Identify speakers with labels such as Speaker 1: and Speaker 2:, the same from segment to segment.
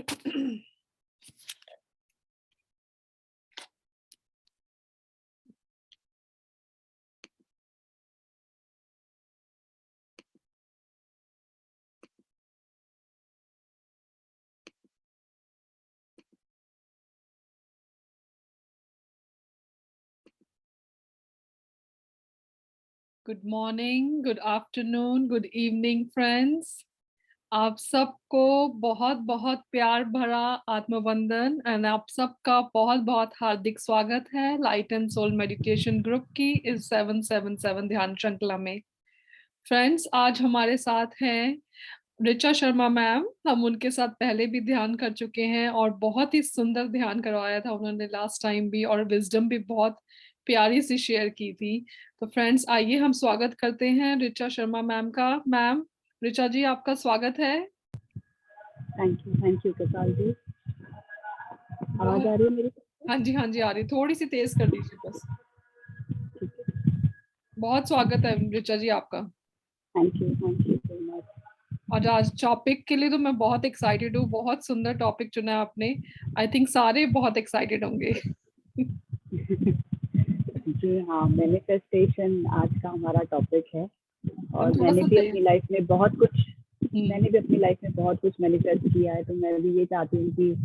Speaker 1: Good morning, good afternoon, good evening friends. आप सबको बहुत बहुत प्यार भरा आत्मवंदन एंड आप सबका बहुत बहुत हार्दिक स्वागत है light and soul meditation group की इस 777 ध्यान श्रृंखला में। फ्रेंड्स, आज हमारे साथ हैं ऋचा शर्मा मैम। हम उनके साथ पहले भी ध्यान कर चुके हैं और बहुत ही सुंदर ध्यान करवाया था उन्होंने लास्ट टाइम भी, और विजडम भी बहुत प्यारी सी शेयर की थी। तो फ्रेंड्स, आइए हम स्वागत करते हैं ऋचा शर्मा मैम का। मैम, ऋचा जी, आपका स्वागत है।
Speaker 2: थैंक यू कपाल जी। आवाज आ रही है मेरी?
Speaker 1: हाँ जी, हाँ जी, आ रही। थोड़ी सी तेज कर दीजिए बस। बहुत स्वागत है ऋचा जी आपका।
Speaker 2: Thank you so much.
Speaker 1: और आज टॉपिक के लिए तो मैं बहुत एक्साइटेड हूँ। बहुत सुंदर टॉपिक चुना है आपने। आई थिंक सारे बहुत एक्साइटेड होंगे।
Speaker 2: जी हाँ, मैनिफेस्टेशन आज का हमारा टॉपिक है। और
Speaker 1: थोड़ा
Speaker 2: मैंने
Speaker 1: सा
Speaker 2: भी
Speaker 1: तेज।
Speaker 2: अपनी लाइफ में बहुत कुछ मैनिफेस्ट किया है। तो मैं भी ये चाहती हूँ कि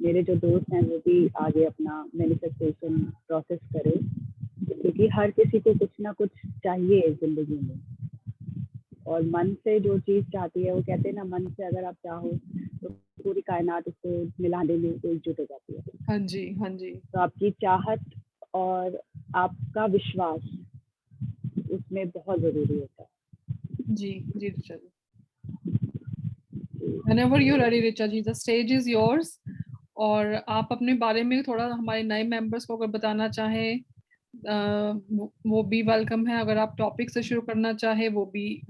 Speaker 2: मेरे जो दोस्त हैं वो भी आगे अपना मैनिफेस्टेशन प्रोसेस करें, क्योंकि हर किसी को कुछ ना कुछ चाहिए जिंदगी में। और मन से जो चीज़ चाहती है, वो कहते हैं ना, मन से अगर आप चाहो तो पूरी कायनात उसको मिलाने में एकजुट हो जाती है।
Speaker 1: हाँ जी, हाँ जी।
Speaker 2: तो आपकी चाहत और आपका विश्वास उसमें बहुत ज़रूरी होता है।
Speaker 1: जी जी ऋचा जी। Whenever you're ready, Richa ji, the stage is yours। और आप अपने बारे में थोड़ा हमारे नए मेंबर्स को अगर बताना चाहें, वो भी वेलकम है। अगर आप टॉपिक से शुरू करना चाहे, वो भी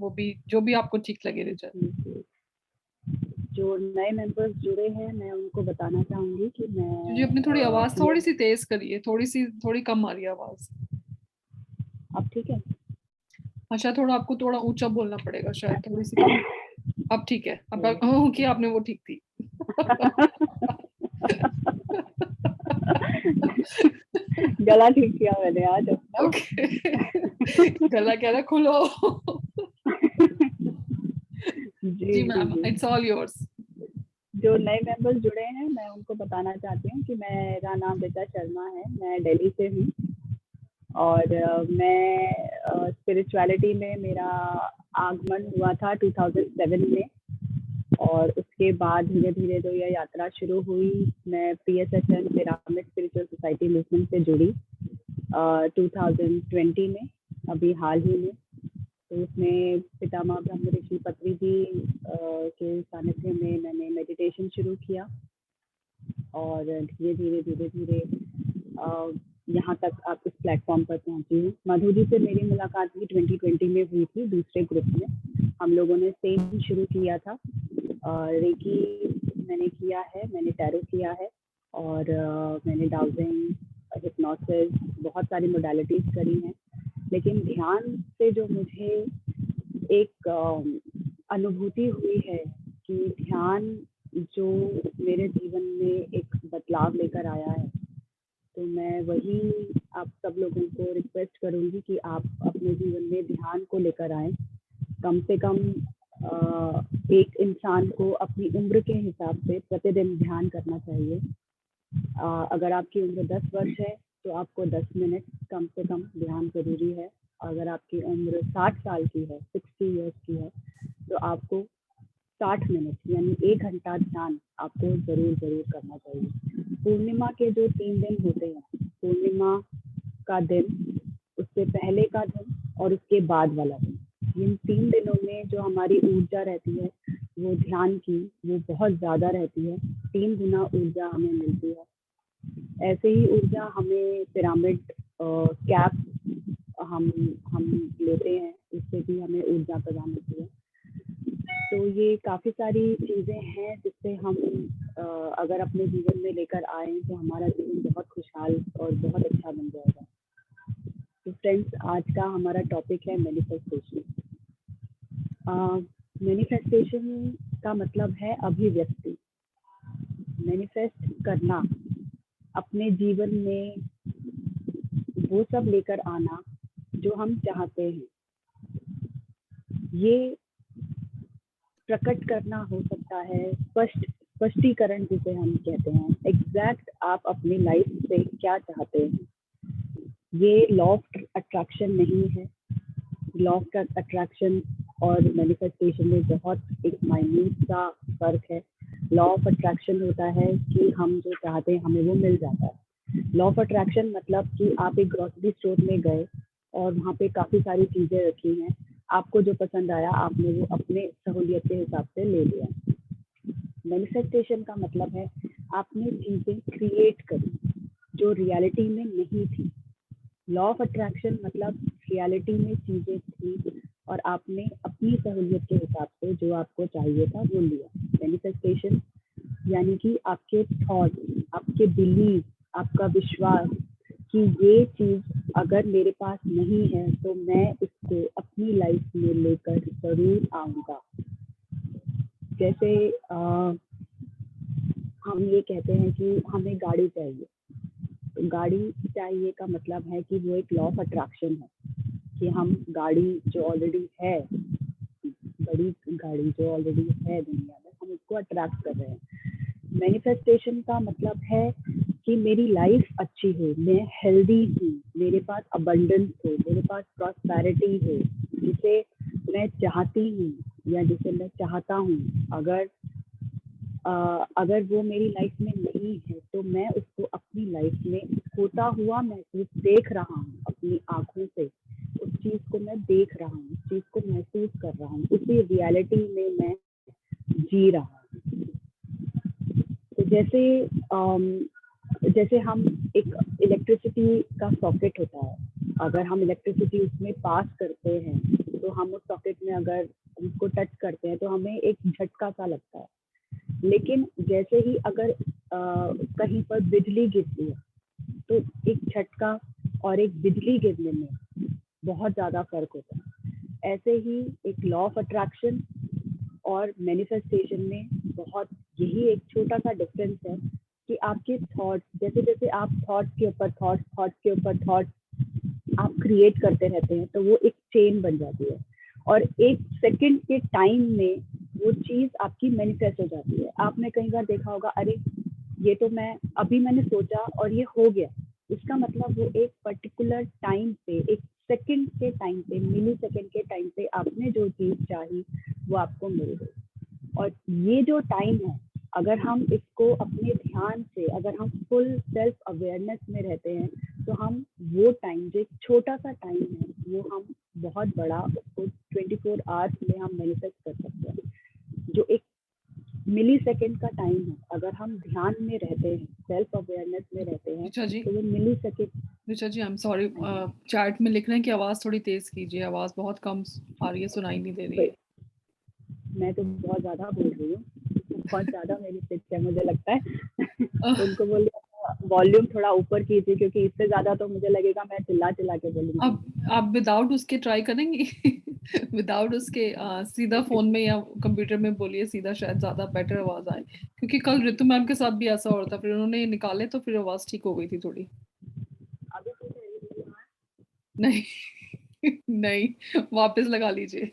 Speaker 1: जो भी आपको ठीक लगे ऋचा।
Speaker 2: जो नए मेंबर्स जुड़े हैं, मैं उनको बताना चाहूँगी कि
Speaker 1: जी, अपनी थोड़ी आवाज
Speaker 2: मैं
Speaker 1: थोड़ी सी तेज करिए। थोड़ी कम आ रही है आवाज।
Speaker 2: अब ठीक है?
Speaker 1: अच्छा, थोड़ा आपको थोड़ा ऊंचा बोलना पड़ेगा शायद, थोड़ी सी कम। अब ठीक है। अब कि आपने वो ठीक थी।
Speaker 2: गला ठीक किया मैंने आज अपना।
Speaker 1: ओके। गला कह रहा खुलो। जी मैम,
Speaker 2: जी।
Speaker 1: It's all yours.
Speaker 2: जो नए मेंबर्स जुड़े हैं, मैं उनको बताना चाहती हूँ कि मेरा नाम ऋचा शर्मा है, मैं दिल्ली से हूँ। और मैं स्पिरिचुअलिटी में मेरा आगमन हुआ था 2007 में। और उसके बाद धीरे धीरे जो यह यात्रा शुरू हुई, मैं PSHN pyramid spiritual society movement से जुड़ी 2020 में, अभी हाल ही में। तो उसमें पितामह ब्रह्म ऋषि पत्री जी के सानिध्य में मैंने मेडिटेशन शुरू किया। और धीरे धीरे यहाँ तक आप इस प्लेटफॉर्म पर पहुंची हूँ। मधु जी से मेरी मुलाकात भी 2020 में हुई थी, दूसरे ग्रुप में। हम लोगों ने सेम शुरू किया था। रेकी मैंने किया है, मैंने टैरो किया है, और मैंने डाउजिंग, हिप्नोसिस, बहुत सारी मोडालिटीज करी हैं। लेकिन ध्यान से जो मुझे एक अनुभूति हुई है कि ध्यान जो मेरे जीवन में एक बदलाव लेकर आया है, तो मैं वही आप सब लोगों को रिक्वेस्ट करूंगी कि आप अपने जीवन में ध्यान को लेकर आएं। कम से कम एक इंसान को अपनी उम्र के हिसाब से प्रतिदिन ध्यान करना चाहिए। अगर आपकी उम्र 10 वर्ष है तो आपको 10 मिनट कम से कम ध्यान ज़रूरी है। अगर आपकी उम्र 60 साल की है, 60 ईयर्स की है, तो आपको 60 मिनट यानी 1 घंटा ध्यान आपको ज़रूर करना चाहिए। पूर्णिमा के जो 3 दिन होते हैं, पूर्णिमा का दिन, उससे पहले का दिन और उसके बाद वाला दिन, इन 3 दिनों में जो हमारी ऊर्जा रहती है वो ध्यान की, वो बहुत ज़्यादा रहती है। 3 गुना ऊर्जा हमें मिलती है। ऐसे ही ऊर्जा हमें पिरामिड कैप हम लेते हैं, उससे भी हमें ऊर्जा प्रदान होती है। तो ये काफ़ी सारी चीज़ें हैं जिससे हम अगर अपने जीवन में लेकर आए तो हमारा जीवन बहुत खुशहाल और बहुत अच्छा बन जाएगा। तो फ्रेंड्स, आज का हमारा टॉपिक है मैनिफेस्टेशन। मैनिफेस्टेशन का मतलब है अभिव्यक्ति। मैनिफेस्ट करना, अपने जीवन में वो सब लेकर आना जो हम चाहते हैं, ये प्रकट करना हो सकता है, स्पष्टीकरण जिसे हम कहते हैं, एग्जैक्ट आप अपनी लाइफ से क्या चाहते हैं। ये लॉ ऑफ अट्रैक्शन नहीं है। लॉ ऑफ अट्रैक्शन और मैनिफेस्टेशन में बहुत एक माइन्यूट सा फर्क है। लॉ ऑफ अट्रैक्शन होता है कि हम जो चाहते हैं हमें वो मिल जाता है। लॉ ऑफ अट्रैक्शन मतलब कि आप एक ग्रोसरी स्टोर में गए और वहाँ पे काफ़ी सारी चीज़ें रखी हैं, आपको जो पसंद आया आपने वो अपने सहूलियत के हिसाब से ले लिया। मैनिफेस्टेशन का मतलब है आपने चीज़ें क्रिएट करी जो रियलिटी में नहीं थी। लॉ ऑफ अट्रैक्शन मतलब रियलिटी में चीज़ें थी और आपने अपनी सहूलियत के हिसाब से जो आपको चाहिए था वो लिया। मैनिफेस्टेशन यानी कि आपके थॉट, आपके बिलीव, आपका विश्वास कि ये चीज़ अगर मेरे पास नहीं है तो मैं इसको अपनी लाइफ में लेकर ज़रूर आऊँगा। जैसे हम ये कहते हैं कि हमें गाड़ी चाहिए, तो गाड़ी चाहिए का मतलब है कि वो एक लॉ ऑफ अट्रैक्शन है कि हम गाड़ी जो ऑलरेडी है, बड़ी गाड़ी जो ऑलरेडी है दुनिया में, हम उसको अट्रैक्ट कर रहे हैं। मैनिफेस्टेशन का मतलब है कि मेरी लाइफ अच्छी हो, मैं हेल्दी हूँ, मेरे पास अबंडेंस हो, मेरे पास प्रॉस्पेरिटी हो, जिसे मैं चाहती हूँ या जिसे मैं चाहता हूँ। अगर वो मेरी लाइफ में नहीं है तो मैं उसको अपनी लाइफ में होता हुआ महसूस देख रहा हूँ, अपनी आँखों से उस चीज़ को मैं देख रहा हूँ, उस चीज़ को महसूस कर रहा हूँ, उसी रियलिटी में मैं जी रहा हूँ। तो जैसे हम एक इलेक्ट्रिसिटी का सॉकेट होता है, अगर हम इलेक्ट्रिसिटी उसमें पास करते हैं तो हम उस सॉकेट में अगर उसको टच करते हैं तो हमें एक झटका सा लगता है। लेकिन जैसे ही अगर कहीं पर बिजली गिरती है तो एक झटका और एक बिजली गिरने में बहुत ज़्यादा फर्क होता है। ऐसे ही एक लॉ ऑफ अट्रैक्शन और मैनिफेस्टेशन में बहुत यही एक छोटा सा डिफरेंस है कि आपके थॉट्स, जैसे जैसे आप थॉट्स के ऊपर थॉट्स आप क्रिएट करते रहते हैं तो वो एक चेन बन जाती है और एक सेकंड के टाइम में वो चीज़ आपकी मैनिफेस्ट हो जाती है। आपने कई बार देखा होगा, अरे ये तो मैंने सोचा और ये हो गया। इसका मतलब वो एक पर्टिकुलर टाइम पे, एक सेकंड के टाइम पे, मिली सेकंड के टाइम पे आपने जो चीज़ चाही वो आपको मिल गई। और ये जो टाइम है, अगर हम इसको अपने ध्यान से, अगर हम फुल सेल्फ अवेयरनेस में रहते हैं तो हम वो टाइम, जो एक छोटा सा टाइम है, वो हम बहुत बड़ा उसको 24 आवर्स में हम मैनिफेस्ट कर सकते हैं। जो एक मिली सेकेंड का टाइम है, अगर हम ध्यान में रहते हैं, सेल्फ अवेयरनेस में रहते हैं
Speaker 1: ऋचा जी,
Speaker 2: तो वो मिली second.
Speaker 1: Richa ji, I am sorry, chat में लिख रहे हैं कि आवाज़ थोड़ी तेज कीजिए, आवाज़ बहुत कम आ रही है, सुनाई नहीं दे रही है।
Speaker 2: मैं तो बहुत ज़्यादा बोल रही हूँ, बहुत ज़्यादा मेरी पिच है मुझे लगता है। उनको बोल वॉल्यूम थोड़ा ऊपर कीजिए क्योंकि इससे ज़्यादा तो मुझे लगेगा मैं चिल्ला चिल्ला के बोलूँगी।
Speaker 1: अब आप विदाउट उसके ट्राई करेंगी? विदाउट उसके सीधा फोन में या कंप्यूटर में बोलिए सीधा, शायद ज्यादा बेटर आवाज आए, क्योंकि कल ऋतु मैम के साथ भी ऐसा हो रहा था, फिर उन्होंने निकाले तो फिर आवाज ठीक हो गई थी थोड़ी।
Speaker 2: अभी ठीक है ये बात?
Speaker 1: नहीं। नहीं, वापस लगा लीजिए।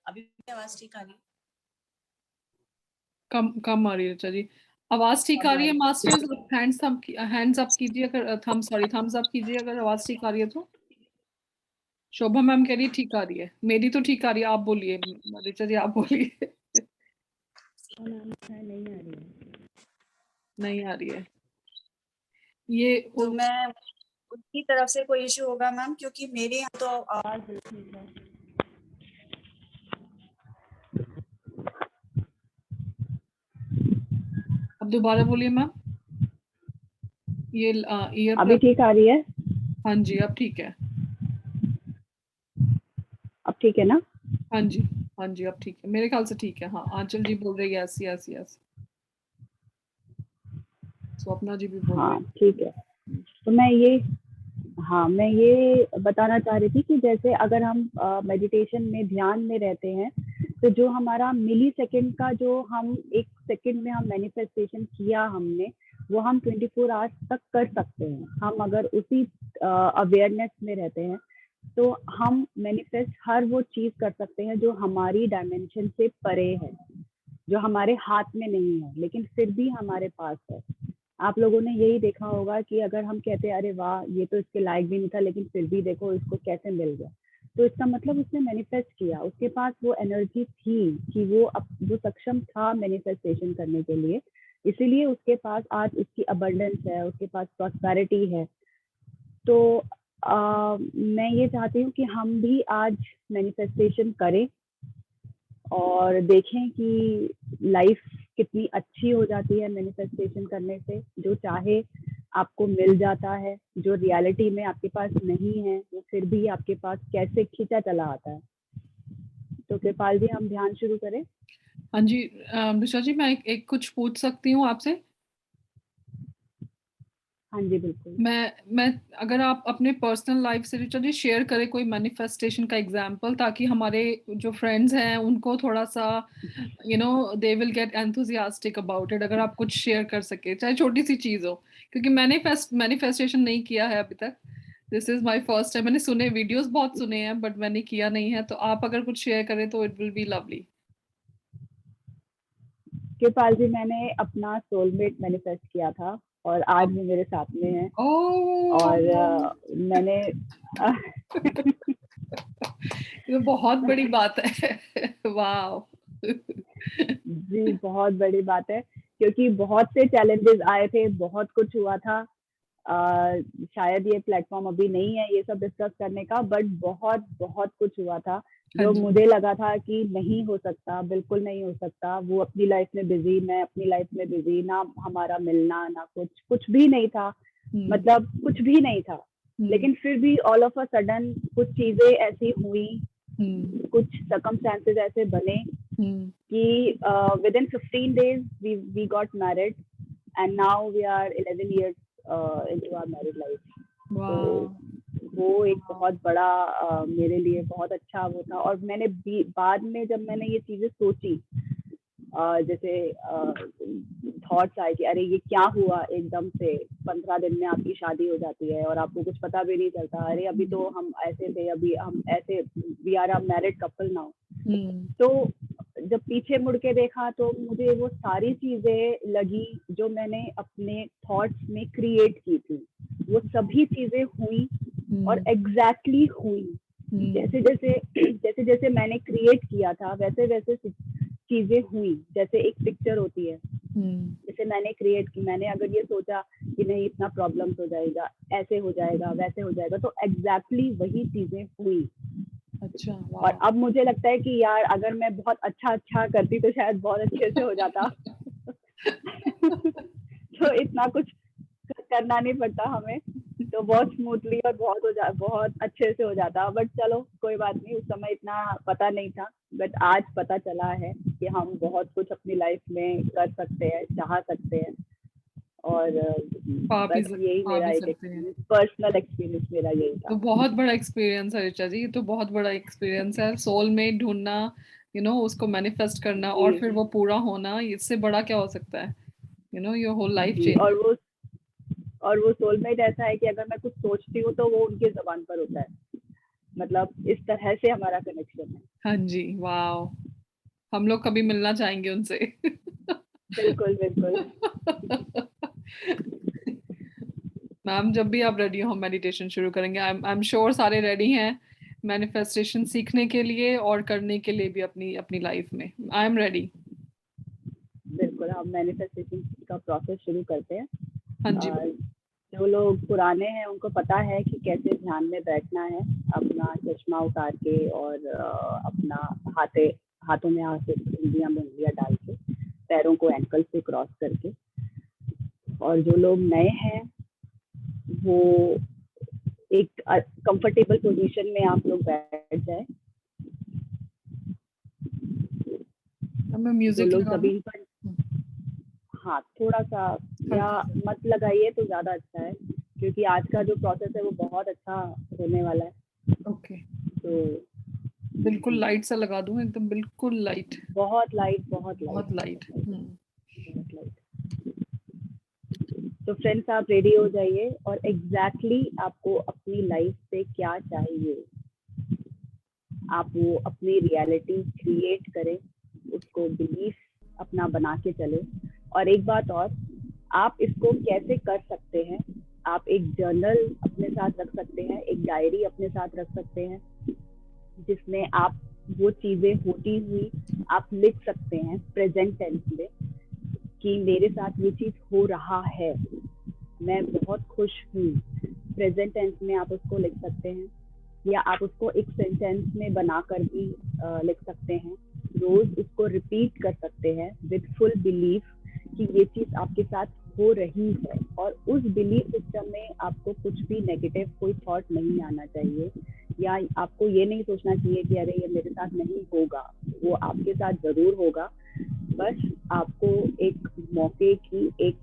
Speaker 3: अभी भी आवाज ठीक आ रही है?
Speaker 1: कम कम आ रही है ऋचा जी, आवाज ठीक आ रही है। मास्टर्स, हैंड्स अप कीजिए अगर, थम्स अप कीजिए अगर आवाज ठीक आ रही है तो। शोभा मैम कह रही है ठीक आ रही है, मेरी तो ठीक आ रही है, आप बोलिए ऋचा जी, आप बोलिए।
Speaker 2: नहीं आ रही है।
Speaker 1: नहीं आ रही है ये
Speaker 3: तो मैं उनकी तरफ से कोई इशू होगा मैम, क्योंकि मेरे यहाँ तो
Speaker 2: आवाज ठीक है।
Speaker 1: अब दोबारा बोलिए मैम, ये ईयर
Speaker 2: अभी ठीक आ रही है?
Speaker 1: हाँ जी, अब ठीक है।
Speaker 2: अब ठीक है ना?
Speaker 1: हाँ जी, हाँ जी, अब ठीक है, मेरे ख्याल से ठीक है। हाँ, आंचल जी बोल रहे यस यस यस, स्वप्ना जी भी बोल रहे
Speaker 2: हाँ ठीक है।
Speaker 1: हैं।
Speaker 2: तो मैं ये, हाँ, मैं ये बताना चाह रही थी कि जैसे अगर हम मेडिटेशन में ध्यान में रहते हैं, तो जो हमारा मिली सेकेंड का जो हम 1 सेकेंड में हम मैनिफेस्टेशन किया हमने, वो हम 24 आवर्स तक कर सकते हैं। हम अगर उसी अवेयरनेस में रहते हैं, तो हम मैनिफेस्ट हर वो चीज कर सकते हैं जो हमारी डायमेंशन से परे है, जो हमारे हाथ में नहीं है, लेकिन फिर भी हमारे पास है। आप लोगों ने यही देखा होगा कि अगर हम कहते हैं अरे वाह, ये तो इसके लायक भी नहीं था, लेकिन फिर भी देखो इसको कैसे मिल गया, तो इसका मतलब उसने मैनिफेस्ट किया, उसके पास वो एनर्जी थी कि वो सक्षम था मैनिफेस्टेशन करने के लिए, इसीलिए उसके पास आज उसकी अबंडेंस है, उसके पास प्रॉस्पेरिटी है। तो मैं ये चाहती हूँ कि हम भी आज मैनिफेस्टेशन करें और देखें कि लाइफ कितनी अच्छी हो जाती है मैनिफेस्टेशन करने से। जो चाहे आपको मिल जाता है, जो रियलिटी में आपके पास नहीं है वो फिर भी आपके पास कैसे खींचा चला आता है। तो कृपाल जी, हम ध्यान शुरू करें।
Speaker 1: हाँ जी, ऋचा जी, मैं एक कुछ पूछ सकती हूँ आपसे?
Speaker 2: हाँ जी, बिल्कुल।
Speaker 1: मैं अगर आप अपने पर्सनल लाइफ से ऋचा जी शेयर करें कोई मैनिफेस्टेशन का एग्जांपल, ताकि हमारे जो फ्रेंड्स हैं उनको थोड़ा सा they will get enthusiastic about it. अगर आप कुछ शेयर कर सके, चाहे छोटी सी चीज हो, क्योंकि मैंने मैनिफेस्टेशन नहीं किया है अभी तक। This is my first time. मैंने सुने, वीडियोस बहुत सुने हैं, बट मैंने किया नहीं है। तो आप अगर कुछ शेयर करें तो इट विल बी लवली।
Speaker 2: कृपाल जी, मैंने अपना सोलमेट मैनिफेस्ट किया था और आज वो मेरे साथ में है।
Speaker 1: ओह,
Speaker 2: और मैंने
Speaker 1: ये तो बहुत बड़ी बात है। वाह।
Speaker 2: जी, बहुत बड़ी बात है, क्योंकि बहुत से चैलेंजेस आए थे, बहुत कुछ हुआ था। शायद ये प्लेटफॉर्म अभी नहीं है ये सब डिस्कस करने का, बट बहुत बहुत कुछ हुआ था
Speaker 1: हाँ
Speaker 2: जो
Speaker 1: जी।
Speaker 2: मुझे लगा था कि नहीं हो सकता, बिल्कुल नहीं हो सकता। वो अपनी लाइफ में बिजी, मैं अपनी लाइफ में बिजी, ना हमारा मिलना, ना कुछ कुछ भी नहीं था,
Speaker 1: हम्म।
Speaker 2: मतलब कुछ भी नहीं था।
Speaker 1: हम्म।
Speaker 2: लेकिन फिर भी ऑल ऑफ अ सडन कुछ चीजें ऐसी हुई,
Speaker 1: हम्म।
Speaker 2: कुछ सर्कमस्टेंसेस ऐसे बने
Speaker 1: हम्म।
Speaker 2: कि within 15 days we got married, and now we are 11 years into our married life. तो
Speaker 1: वाह।
Speaker 2: वो एक बहुत बड़ा मेरे लिए बहुत अच्छा वो था। और मैंने बाद में जब मैंने ये चीजें सोची, जैसे थॉट्स आए कि अरे ये क्या हुआ, एकदम से 15 दिन में आपकी शादी हो जाती है और आपको कुछ पता भी नहीं चलता। अरे अभी तो हम ऐसे थे, अभी हम ऐसे, we are a married couple now.
Speaker 1: Hmm.
Speaker 2: तो जब पीछे मुड़ के देखा तो मुझे वो सारी चीजें लगी जो मैंने अपने थॉट्स में क्रिएट की थी, वो सभी चीजें हुई और एग्जैक्टली हुई। जैसे जैसे जैसे जैसे मैंने क्रिएट किया था वैसे वैसे चीजें हुई। जैसे एक पिक्चर होती है, जैसे मैंने क्रिएट की, मैंने अगर ये सोचा कि नहीं इतना प्रॉब्लम्स हो जाएगा, ऐसे हो जाएगा, वैसे हो जाएगा, तो एग्जैक्टली वही चीजें हुई।
Speaker 1: अच्छा।
Speaker 2: और
Speaker 1: वाह।
Speaker 2: अब मुझे लगता है कि यार अगर मैं बहुत अच्छा करती तो शायद बहुत अच्छे से हो जाता। तो इतना कुछ करना नहीं पड़ता हमें, तो बहुत स्मूथली और बहुत अच्छे से हो जाता। बट चलो कोई बात नहीं, उस समय इतना पता नहीं था, बट आज पता चला है कि हम बहुत कुछ अपनी लाइफ में कर सकते हैं, चाह सकते हैं। और बस यही
Speaker 1: पा
Speaker 2: मेरा
Speaker 1: भी
Speaker 2: एक
Speaker 1: सकते हैं।
Speaker 2: एक्सपीरियंस, पर्सनल एक्सपीरियंस मेरा यही
Speaker 1: तो
Speaker 2: था।
Speaker 1: बहुत बड़ा एक्सपीरियंस है ऋचा जी, ये तो बहुत बड़ा एक्सपीरियंस है। सोलमेट ढूंढना, उसको मैनिफेस्ट करना
Speaker 2: जी
Speaker 1: और फिर वो पूरा होना, इससे बड़ा क्या हो सकता है? योर होल लाइफ
Speaker 2: जी।
Speaker 1: चेंज।
Speaker 2: और वो सोलमेट ऐसा है कि अगर मैं कुछ सोचती हूँ तो वो उनके जबान पर होता है, मतलब इस तरह से हमारा कनेक्शन है।
Speaker 1: हाँ जी। वाह। हम लोग कभी मिलना चाहेंगे उनसे।
Speaker 2: बिल्कुल बिल्कुल।
Speaker 1: मैम, जब भी आप रेडी हो हम मेडिटेशन शुरू करेंगे। आई एम श्योर सारे रेडी हैं मैनिफेस्टेशन सीखने के लिए और करने के लिए भी अपनी अपनी लाइफ में। I am ready.
Speaker 2: बिल्कुल, हम मैनिफेस्टेशन का प्रोसेस शुरू करते हैं।
Speaker 1: हाँ जी।
Speaker 2: और जो लोग पुराने हैं उनको पता है कि कैसे ध्यान में बैठना है, अपना चश्मा उतार के और अपना हाथों में उंगलियां में उंगलियां डाल के, पैरों को एंकल से क्रॉस करके। और जो लोग नए हैं वो एक कंफर्टेबल पोजीशन में आप लोग बैठ जाए।
Speaker 1: अब मैं
Speaker 2: जो
Speaker 1: म्यूजिक
Speaker 2: लोग
Speaker 1: लगा दूं?
Speaker 2: जमीन पर, हाँ थोड़ा सा, या
Speaker 1: हल्का सा।
Speaker 2: मत लगाइए तो ज्यादा अच्छा है। क्योंकि आज का जो प्रोसेस है वो बहुत अच्छा होने वाला है।
Speaker 1: ओके,
Speaker 2: तो
Speaker 1: बिल्कुल लाइट सा लगा दूं, एकदम बिल्कुल लाइट,
Speaker 2: बहुत लाइट, बहुत
Speaker 1: बहुत
Speaker 2: लाइट,
Speaker 1: लाइट।
Speaker 2: बहुत लाइट। तो फ्रेंड्स, आप रेडी हो जाइए और एग्जैक्टली आपको अपनी लाइफ से क्या चाहिए, आप वो अपनी रियलिटी क्रिएट करें, उसको बिलीफ अपना बना के चले। और एक बात और, आप इसको कैसे कर सकते हैं, आप एक जर्नल अपने साथ रख सकते हैं, एक डायरी अपने साथ रख सकते हैं, जिसमें आप वो चीजें होती हुई आप लिख सकते हैं प्रेजेंट टेंस में कि मेरे साथ ये चीज हो रहा है, मैं बहुत खुश हूँ। प्रेजेंट टेंस में आप उसको लिख सकते हैं, या आप उसको एक सेंटेंस में बनाकर भी लिख सकते हैं। रोज उसको रिपीट कर सकते हैं विद फुल बिलीफ कि ये चीज आपके साथ हो रही है, और उस बिलीफ सिस्टम में आपको कुछ भी नेगेटिव कोई थॉट नहीं आना चाहिए, या आपको ये नहीं सोचना चाहिए कि अरे ये मेरे साथ नहीं होगा, वो आपके साथ जरूर होगा। बस आपको एक मौके की, एक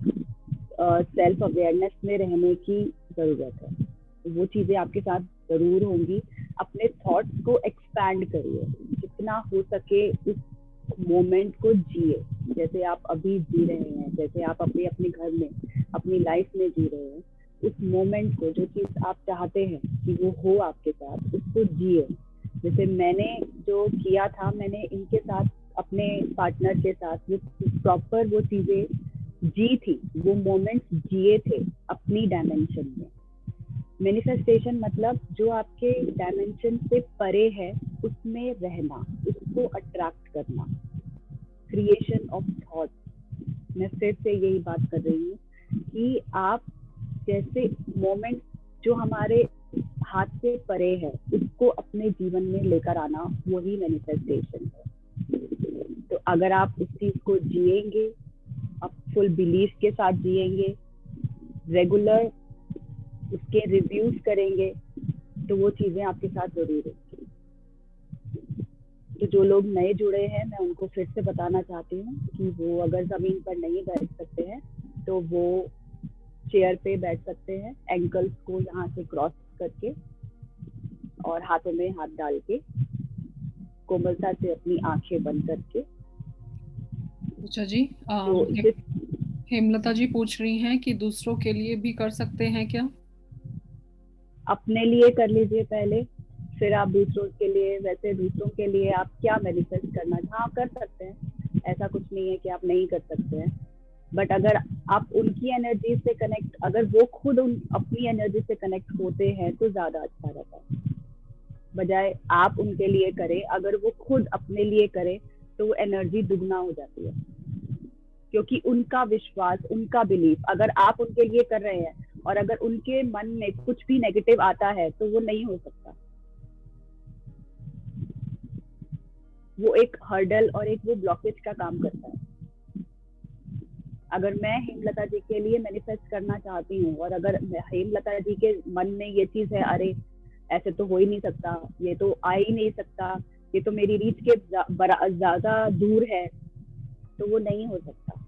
Speaker 2: सेल्फ अवेयरनेस में रहने की जरूरत है। वो चीजें आपके साथ जरूर होंगी। अपने थॉट्स को एक्सपैंड करिए, जितना हो सके उस मोमेंट को जिए, जैसे आप अभी जी रहे हैं, जैसे आप अपने अपने घर में अपनी लाइफ में जी रहे हैं। उस मोमेंट को, जो चीज आप चाहते हैं कि वो हो आपके साथ, उसको जिए। जैसे मैंने जो किया था, मैंने इनके साथ, अपने पार्टनर के साथ वो प्रॉपर वो चीजें जी थी, वो मोमेंट्स जिए थे अपनी डायमेंशन में। मैनिफेस्टेशन मतलब जो आपके डायमेंशन से परे है, उसमें रहना, उसको अट्रैक्ट करना, क्रिएशन ऑफ थॉट। मैं फिर से यही बात कर रही हूँ कि आप जैसे मोमेंट जो हमारे हाथ से परे है, उसको अपने जीवन में लेकर आना, वही मैनिफेस्टेशन है। तो अगर आप उस चीज को जिएंगे, आप फुल बिलीफ के साथ जिएंगे, रेगुलर उसके रिव्यूज करेंगे, तो वो चीजें आपके साथ जरूर होंगी। तो जो लोग नए जुड़े हैं, मैं उनको फिर से बताना चाहती हूँ कि वो अगर जमीन पर नहीं बैठ सकते हैं तो वो चेयर पे बैठ सकते हैं, एंकल्स को यहाँ से क्रॉस करके और हाथों में हाथ डाल के, कोमलता से अपनी आंखें बंद करके।
Speaker 1: अच्छा जी,
Speaker 2: तो
Speaker 1: हेमलता जी पूछ रही हैं कि दूसरों के लिए भी कर सकते हैं क्या?
Speaker 2: अपने लिए कर लीजिए पहले, फिर आप दूसरों के लिए। वैसे दूसरों के लिए आप क्या मैनिफेस्ट करना, हाँ कर सकते हैं, ऐसा कुछ नहीं है कि आप नहीं कर सकते हैं। बट अगर आप उनकी एनर्जी से कनेक्ट, अगर वो खुद अपनी एनर्जी से कनेक्ट होते हैं तो ज्यादा अच्छा रहता है, बजाय आप उनके लिए करें। अगर वो खुद अपने लिए करें तो वो एनर्जी दुगना हो जाती है, क्योंकि उनका विश्वास, उनका बिलीफ, अगर आप उनके लिए कर रहे हैं और अगर उनके मन में कुछ भी नेगेटिव आता है तो वो नहीं हो सकता। वो एक हर्डल और एक वो ब्लॉकेज का काम करता है। अगर मैं हेमलता जी के लिए मैनिफेस्ट करना चाहती हूँ और अगर हेमलता जी के मन में ये चीज है, अरे ऐसे तो हो ही नहीं सकता, ये तो आ ही नहीं सकता, ये तो मेरी रीच के ज्यादा दूर है, तो वो नहीं हो सकता।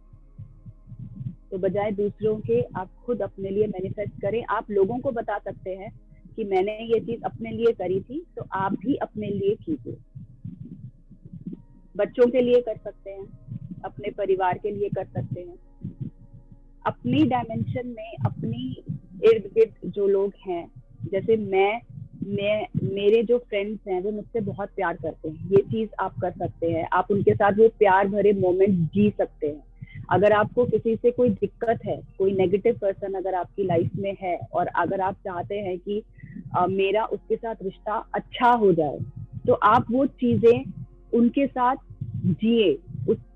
Speaker 2: तो बजाय दूसरों के, आप खुद अपने लिए मैनिफेस्ट करें। आप लोगों को बता सकते हैं कि मैंने ये चीज अपने लिए करी थी, तो आप भी अपने लिए कीजिए। बच्चों के लिए कर सकते हैं, अपने परिवार के लिए कर सकते हैं, अपनी डायमेंशन में, अपनी इर्द गिर्द जो लोग हैं। जैसे मैं मेरे जो फ्रेंड्स हैं वो मुझसे बहुत प्यार करते हैं, ये चीज आप कर सकते हैं, आप उनके साथ वो प्यार भरे मोमेंट जी सकते हैं। अगर आपको किसी से कोई दिक्कत है, कोई नेगेटिव पर्सन अगर आपकी लाइफ में है, और अगर आप चाहते हैं कि मेरा उसके साथ रिश्ता अच्छा हो जाए, तो आप वो चीजें उनके साथ जिए,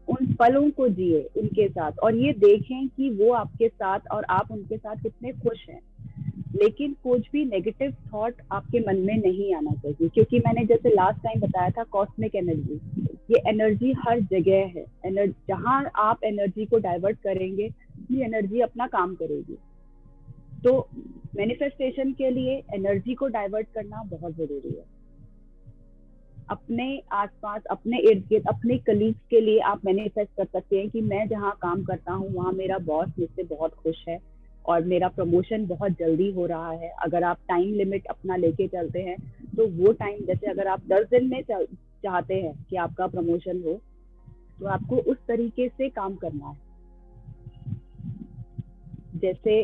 Speaker 2: उन पलों को जिए उनके साथ, और ये देखें कि वो आपके साथ और आप उनके साथ कितने खुश हैं। लेकिन कुछ भी नेगेटिव थॉट आपके मन में नहीं आना चाहिए, क्योंकि मैंने जैसे लास्ट टाइम बताया था, कॉस्मिक एनर्जी, ये एनर्जी हर जगह है। जहां आप एनर्जी को डाइवर्ट करेंगे, ये एनर्जी अपना काम करेगी। तो मैनिफेस्टेशन के लिए एनर्जी को डाइवर्ट करना बहुत जरूरी है। अपने आसपास, अपने इर्द गिर्द, अपने कलीग्स के लिए आप मैनिफेस्ट कर सकते हैं कि मैं जहाँ काम करता हूँ वहाँ मेरा बॉस मुझसे बहुत खुश है, और मेरा प्रमोशन बहुत जल्दी हो रहा है। अगर आप टाइम लिमिट अपना लेके चलते हैं तो वो टाइम, जैसे अगर आप 10 दिन में चाहते हैं कि आपका प्रमोशन हो, तो आपको उस तरीके से काम करना है। जैसे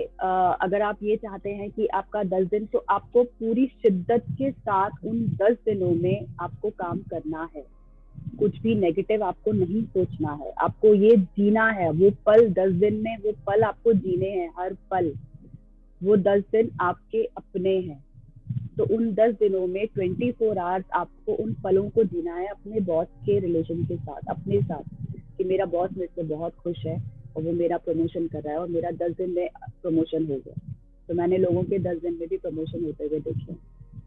Speaker 2: अगर आप ये चाहते हैं कि आपका 10 दिन, तो आपको पूरी शिद्दत के साथ उन 10 दिनों में आपको काम करना है। कुछ भी नेगेटिव आपको नहीं सोचना है, आपको ये जीना है। वो पल 10 दिन में, वो पल आपको जीने हैं, हर पल। वो 10 दिन आपके अपने हैं, तो उन 10 दिनों में 24 आवर्स आपको उन पलों को जीना है अपने बॉस के रिलेशन के साथ, अपने साथ, कि मेरा बॉस मेरे से बहुत खुश है और वो मेरा प्रमोशन कर रहा है और मेरा 10 दिन में प्रमोशन हो गया। तो मैंने लोगों के 10 दिन में भी प्रमोशन होते हुए देखे,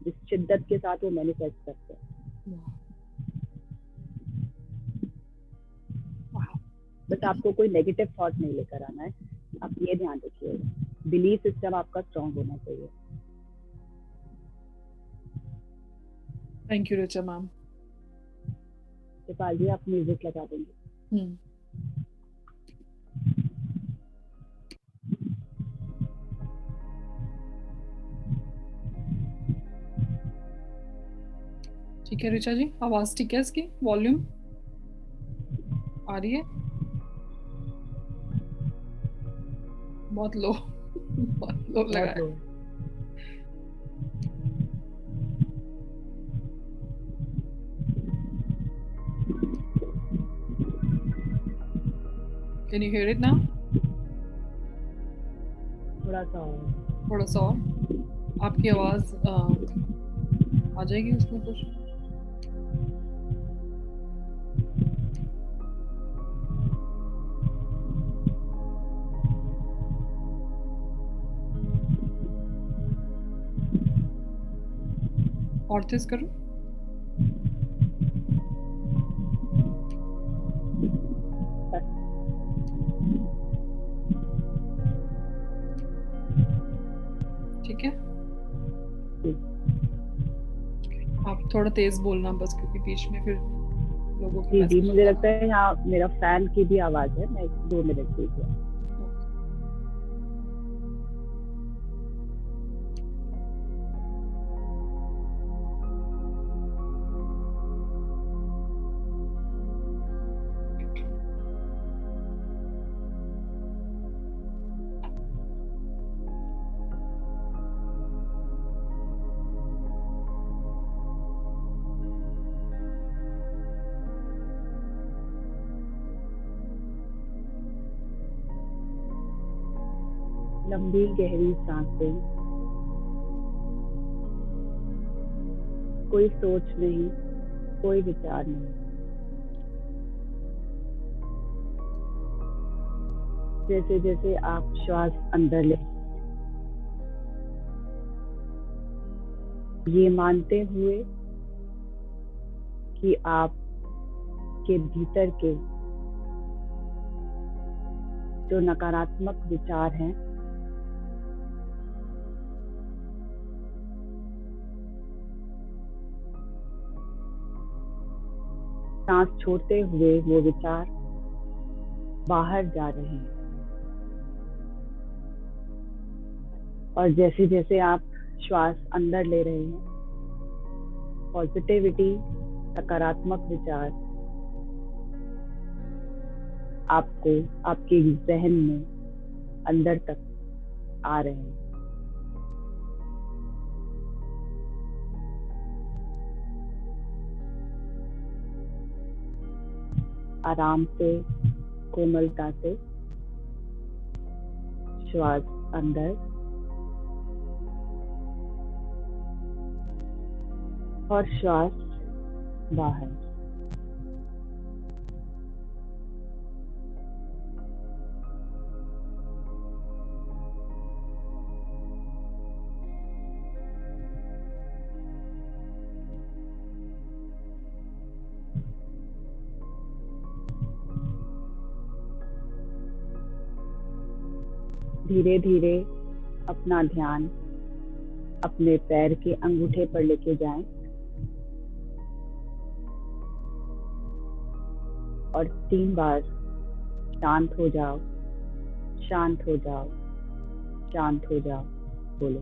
Speaker 2: जिस शिद्दत के साथ वो मैनिफेस्ट करते हैं। बस आपको कोई नेगेटिव थॉट नहीं लेकर आना है, आप ये ध्यान रखिएगा। बिलीफ सिस्टम आपका स्ट्रांग होना चाहिए।
Speaker 1: Thank you Richa ma'am.
Speaker 2: Shipal ji, आप म्यूजिक लगा देंगे?
Speaker 1: ठीक है रिचा जी, आवाज ठीक है? इसकी वॉल्यूम आ रही है? बहुत लो बहुत लो लगा है। Can you hear it now?
Speaker 2: थोड़ा सा
Speaker 1: और आपकी आवाज आ जाएगी उसमें कुछ। और तेज करूं? ठीक है, आप थोड़ा तेज बोलना बस, क्योंकि बीच में फिर लोगों की
Speaker 2: जी, मुझे लगता है यहाँ मेरा फैन की भी आवाज है। मैं 2 मिनट दीजिए। लंबी गहरी सांसें, कोई सोच नहीं, कोई विचार नहीं। जैसे जैसे आप श्वास अंदर ले, ये मानते हुए कि आप के भीतर के जो नकारात्मक विचार हैं, सांस छोड़ते हुए वो विचार बाहर जा रहे हैं। और जैसे जैसे आप श्वास अंदर ले रहे हैं, पॉजिटिविटी, सकारात्मक विचार आपको आपके जहन में अंदर तक आ रहे हैं। आराम से, कोमलता से श्वास अंदर और श्वास बाहर। धीरे धीरे अपना ध्यान अपने पैर के अंगूठे पर लेके जाएं और 3 बार शांत हो जाओ, शांत हो जाओ, शांत हो जाओ। बोलो।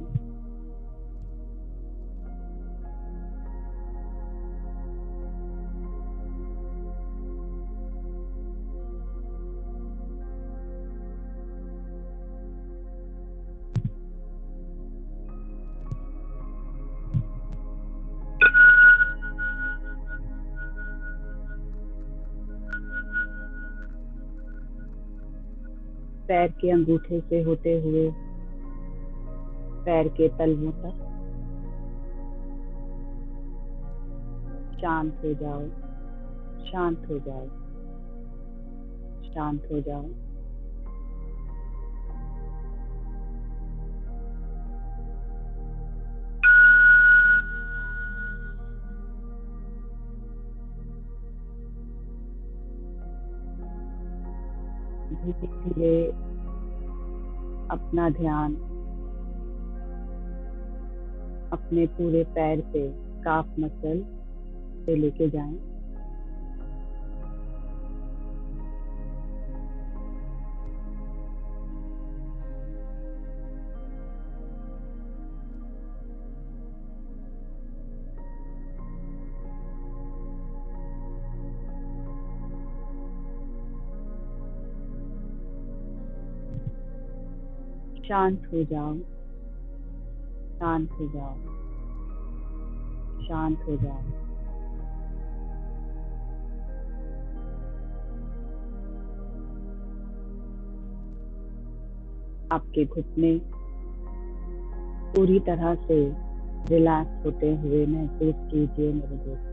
Speaker 2: पैर के अंगूठे से होते हुए पैर के तलवों तक शांत हो जाओ, शांत हो जाओ, शांत हो जाओ। धीरे धीरे अपना ध्यान अपने पूरे पैर पे काफ मसल पे लेके जाएं। शांत हो जाओ, शांत हो जाओ, शांत हो जाओ। आपके घुटने पूरी तरह से रिलैक्स होते हुए महसूस कीजिए मेरे दोस्त।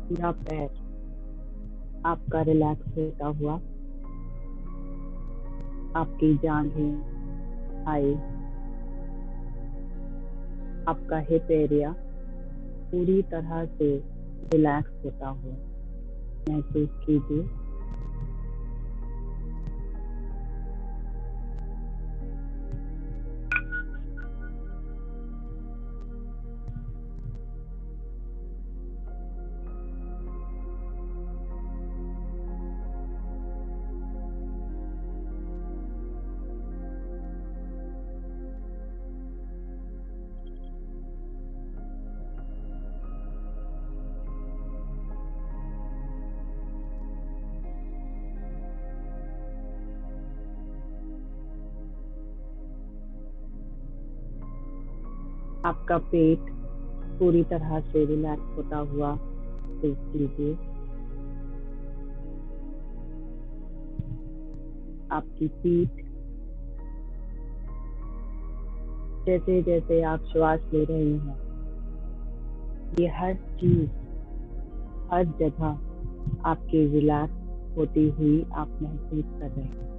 Speaker 2: पूरा पैर आपका रिलैक्स होता हुआ, आपकी जांघें, थाई, आपका हिप एरिया पूरी तरह से रिलैक्स होता हुआ महसूस कीजिए। आपका पेट पूरी तरह से रिलैक्स होता हुआ महसूस कीजिए। आपकी पीठ, जैसे जैसे आप श्वास ले रहे हैं, ये हर चीज, हर जगह आपकी रिलैक्स होती हुई आप महसूस कर रहे हैं।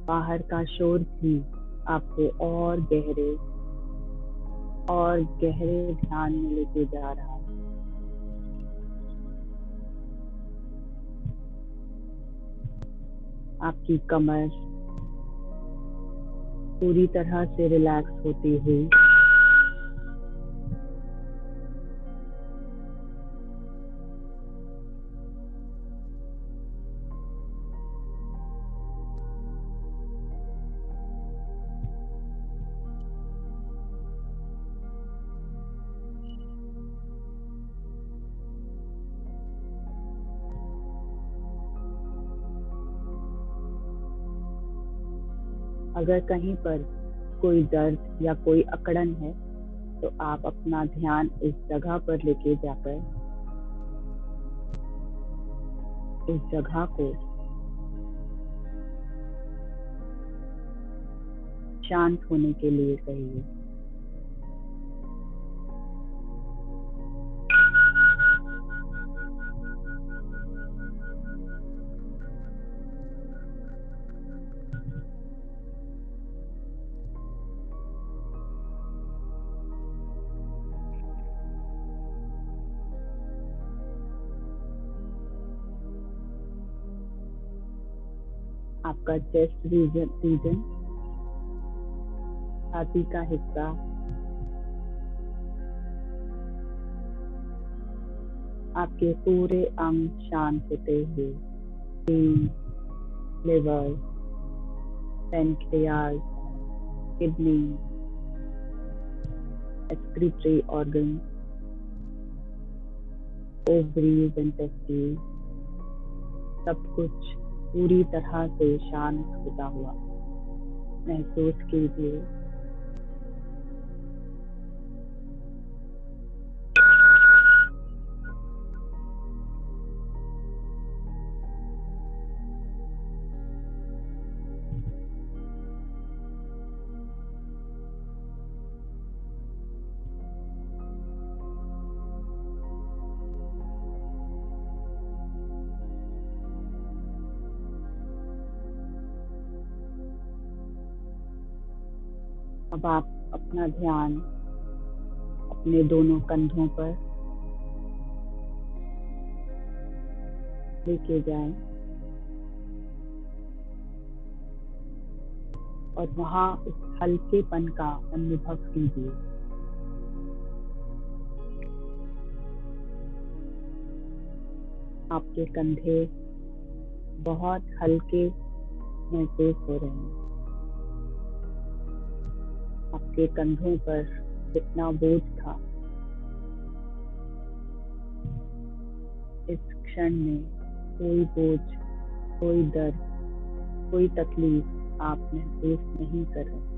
Speaker 2: बाहर का शोर भी आपको और गहरे ध्यान में लेके जा रहा है। आपकी कमर पूरी तरह से रिलैक्स होती हुई अगर कहीं पर कोई दर्द या कोई अकड़न है तो आप अपना ध्यान इस जगह पर लेके जाकर इस जगह को शांत होने के लिए कहिए। आपका चेस्ट रीजन, छाती का हिस्सा, आपके पूरे अंग शांत होते हुए, liver, pancreas, kidney, excretory organ, ovaries and testis, सब कुछ पूरी तरह से शांत होता हुआ महसूस कीजिए। अब आप अपना ध्यान अपने दोनों कंधों पर लेके जाएं और वहां उस हल्केपन का अनुभव कीजिए। आपके कंधे बहुत हल्के महसूस हो रहे हैं। आपके कंधों पर जितना बोझ था, इस क्षण में कोई बोझ, कोई दर्द, कोई तकलीफ आप महसूस नहीं कर रहे।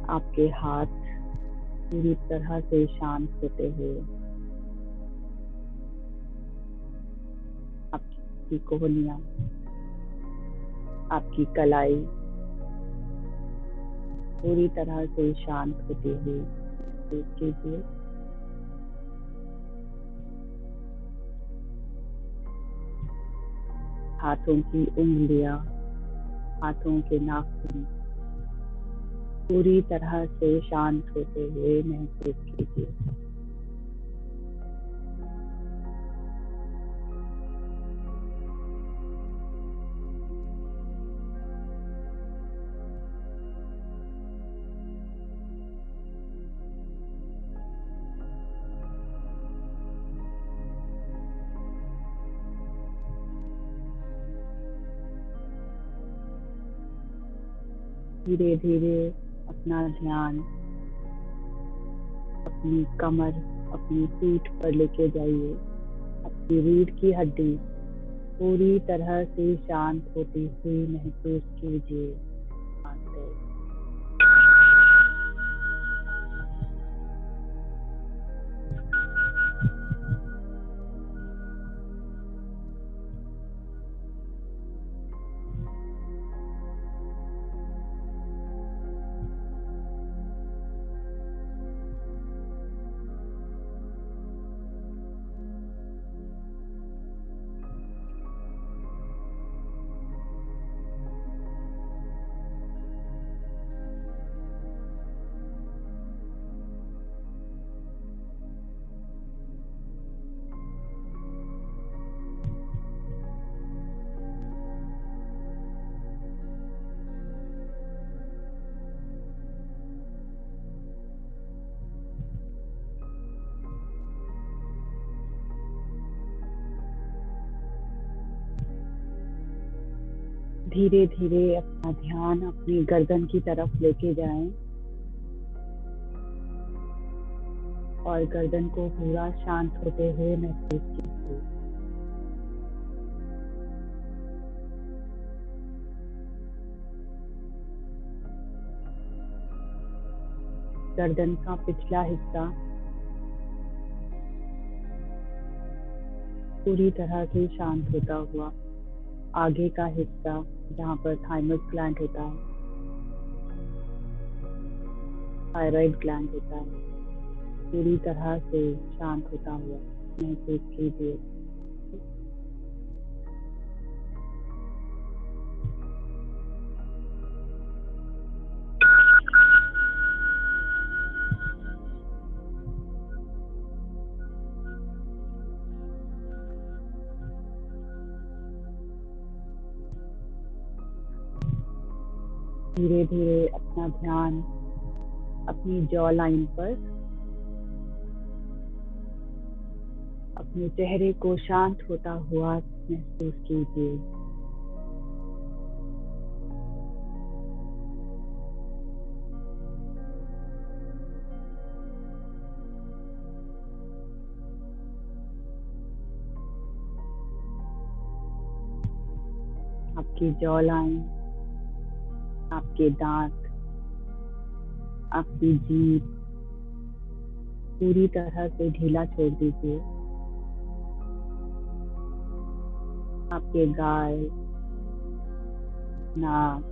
Speaker 2: आपके हाथ पूरी तरह से शांत होते हुए आपकी कोहनियां, आपकी कलाई पूरी तरह से शांत होते हुए महसूस कीजिए। हाथों की उंगलियां, हाथों के नाखून पूरी तरह से शांत होते हुए महसूस कीजिए। धीरे धीरे अपना ध्यान अपनी कमर, अपनी पीठ पर लेके जाइए। आपकी रीढ़ की हड्डी पूरी तरह से शांत होती हुई महसूस कीजिए। धीरे धीरे अपना ध्यान अपनी गर्दन की तरफ लेके जाएं और गर्दन को पूरा शांत होते हुए महसूस कीजिए। गर्दन का पिछला हिस्सा पूरी तरह से शांत होता हुआ, आगे का हिस्सा जहाँ पर थाइमस ग्लैंड होता है, थायराइड ग्लैंड होता है, पूरी तरह से शांत होता हुआ महसूस कीजिए। धीरे धीरे अपना ध्यान अपनी जॉ लाइन पर, अपने चेहरे को शांत होता हुआ महसूस कीजिए। आपकी जॉ लाइन, आपके दांत, आपकी जीभ पूरी तरह से ढीला छोड़ दीजिए। आपके गाल, नाक,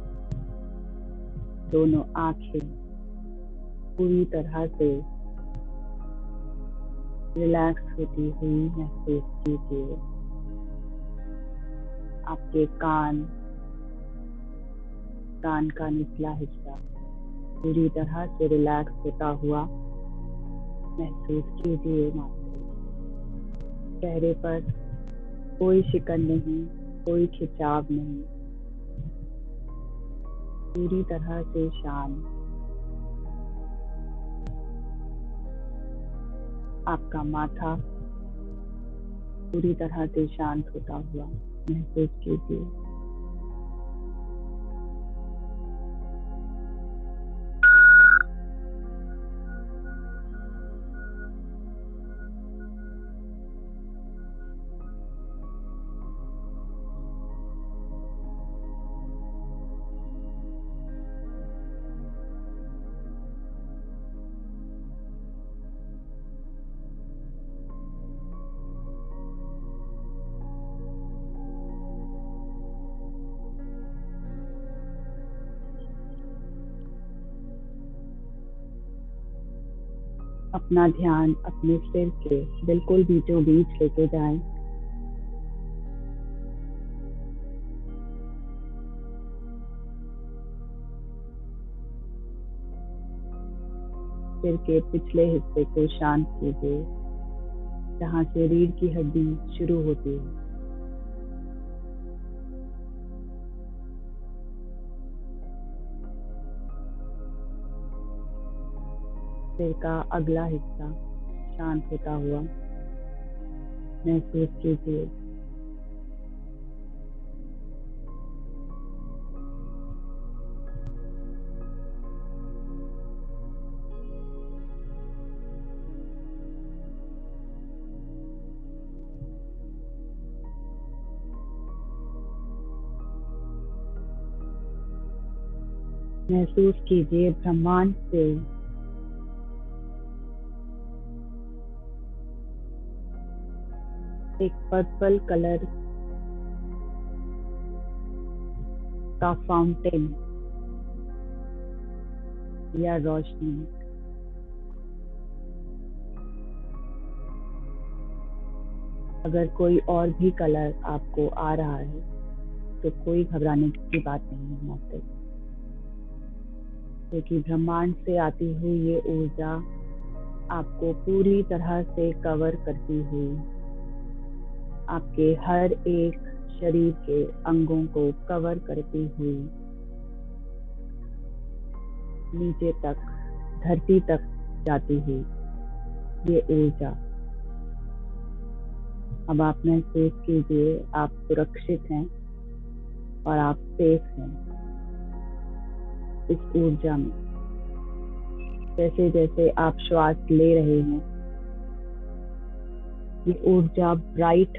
Speaker 2: दोनों आंखें पूरी तरह से रिलैक्स होती हुई महसूस कीजिए। आपके कान, कान का निचला हिस्सा पूरी तरह से रिलैक्स होता हुआ महसूस कीजिए। चेहरे पर कोई शिकन नहीं, कोई खिंचाव नहीं, पूरी तरह से शांत। आपका माथा पूरी तरह से शांत होता हुआ महसूस कीजिए। अपना ध्यान अपने सिर के बिल्कुल बीचों बीच लेके जाएं। सिर के पिछले हिस्से को शांत कीजिए, जहां से रीढ़ की हड्डी शुरू होती है। सिर का अगला हिस्सा शांत होता हुआ महसूस कीजिए। महसूस कीजिए ब्रह्मांड से एक पर्पल कलर का फाउंटेन या रोशनी। अगर कोई और भी कलर आपको आ रहा है तो कोई घबराने की बात नहीं है मास्टर, क्योंकि ब्रह्मांड से आती हुई ये ऊर्जा आपको पूरी तरह से कवर करती हुई आपके हर एक शरीर के अंगों को कवर करती हुई नीचे तक, धरती तक जाती हुई ये ऊर्जा। अब आप महसूस कीजिए आप सुरक्षित हैं और आप सेफ हैं इस ऊर्जा में। जैसे जैसे आप श्वास ले रहे हैं, ये ऊर्जा ब्राइट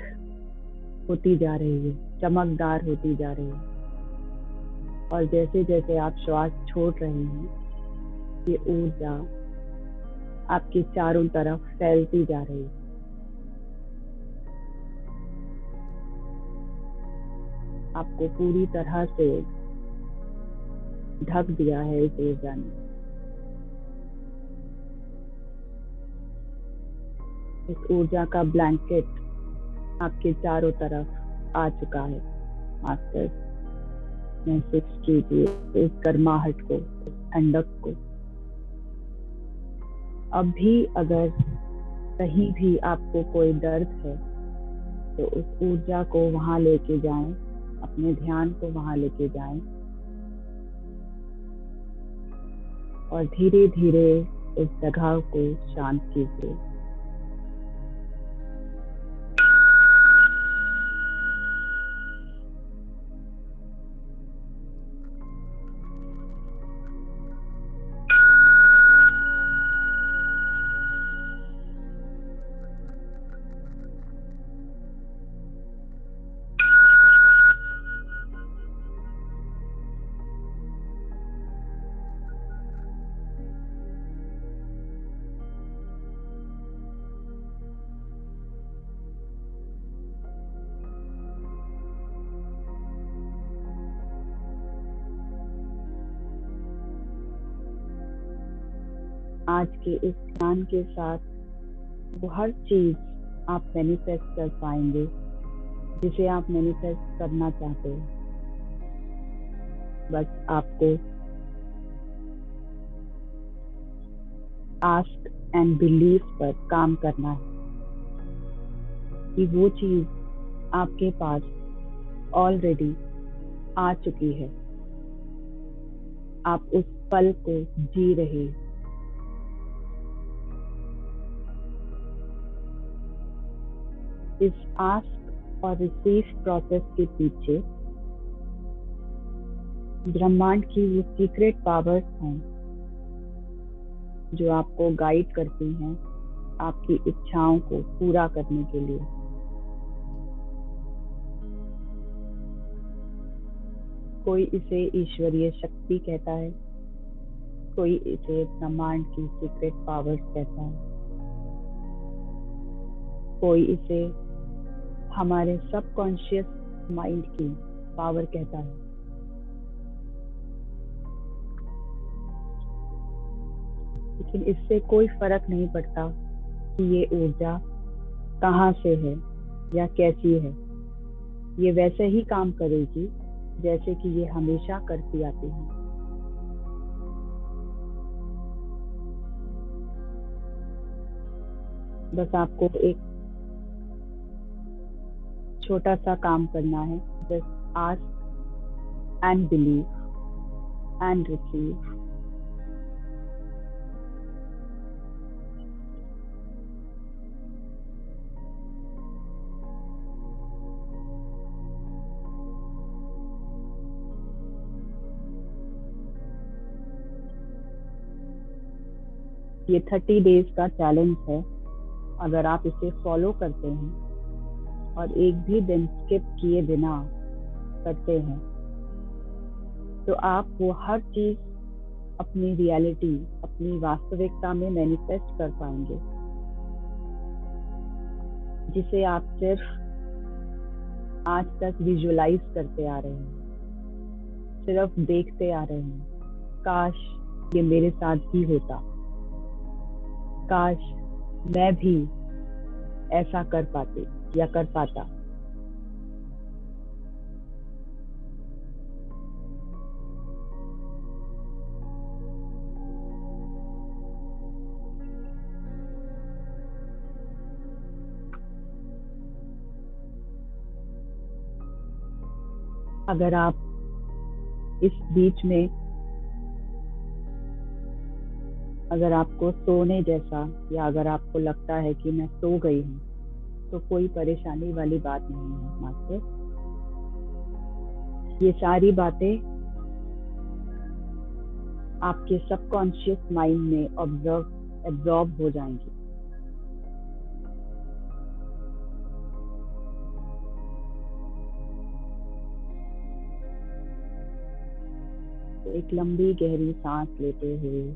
Speaker 2: होती जा रही है, चमकदार होती जा रही है। और जैसे जैसे आप श्वास छोड़ रहे हैं, ये ऊर्जा आपके चारों तरफ फैलती जा रही है। आपको पूरी तरह से ढक दिया है इस ऊर्जा ने। इस ऊर्जा का ब्लैंकेट आपके चारों तरफ आ चुका है मास्टर। महसूस कीजिए इस गर्माहट को, इस ठंडक को। अब भी अगर कहीं भी आपको कोई दर्द है तो उस ऊर्जा को वहां लेके जाएं, अपने ध्यान को वहां लेके जाएं और धीरे धीरे इस जगह को शांत कीजिए। आज के इस ध्यान के साथ वो हर चीज आप मैनिफेस्ट कर पाएंगे जिसे आप मैनिफेस्ट करना चाहते हो। बस आपको आस्क एंड बिलीव पर काम करना है कि वो चीज आपके पास ऑलरेडी आ चुकी है। आप उस पल को जी रहे हैं। इस आस्क और रिसीव प्रोसेस के पीछे ब्रह्मांड की वो सीक्रेट पावर्स हैं जो आपको गाइड करती हैं आपकी इच्छाओं को पूरा करने के लिए। कोई इसे ईश्वरीय शक्ति कहता है, कोई इसे ब्रह्मांड की सीक्रेट पावर्स कहता है, कोई इसे हमारे सबकॉन्शियस माइंड की पावर कहता है। लेकिन इससे कोई फर्क नहीं पड़ता कि ये ऊर्जा कहाँ से है या कैसी है। ये वैसे ही काम करेगी जैसे कि ये हमेशा करती आती है। बस आपको एक छोटा सा काम करना है। Just ask and believe and receive. ये 30 डेज का चैलेंज है। अगर आप इसे फॉलो करते हैं और एक भी दिन स्किप किए बिना करते हैं तो आप वो हर चीज अपनी रियलिटी, अपनी वास्तविकता में मैनिफेस्ट कर पाएंगे जिसे आप सिर्फ आज तक विजुअलाइज करते आ रहे हैं, सिर्फ देखते आ रहे हैं। काश ये मेरे साथ भी होता, काश मैं भी ऐसा कर पाती या कर पाता। अगर आप इस बीच में अगर आपको सोने जैसा या अगर आपको लगता है कि मैं सो गई हूँ तो कोई परेशानी वाली बात नहीं है। मास्टर, ये सारी बातें आपके सबकॉन्शियस माइंड में एब्जॉर्ब हो जाएंगी। तो एक लंबी गहरी सांस लेते हुए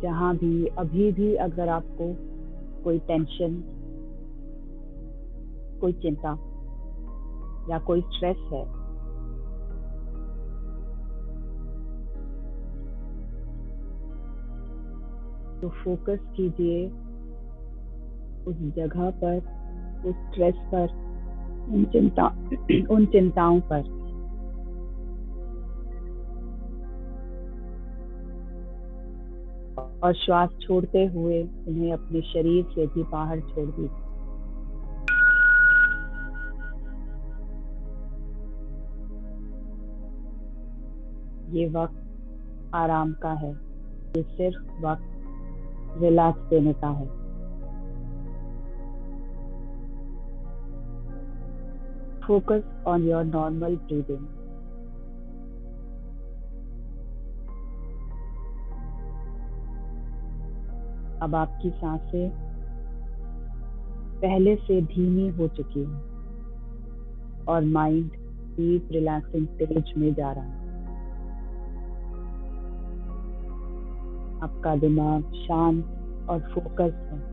Speaker 2: जहां भी अभी भी अगर आपको कोई टेंशन, कोई चिंता या कोई स्ट्रेस है तो फोकस कीजिए उस जगह पर, उस स्ट्रेस पर, उन चिंताओं पर। और श्वास छोड़ते हुए उन्हें अपने शरीर से भी बाहर छोड़ दीजिए। ये वक्त आराम का है, ये सिर्फ वक्त रिलैक्स देने का है। Focus on your normal breathing. अब आपकी सांसें पहले से धीमी हो चुकी है और माइंड डीप रिलैक्सिंग स्टेज में जा रहा है। आपका दिमाग शांत और फोकस है।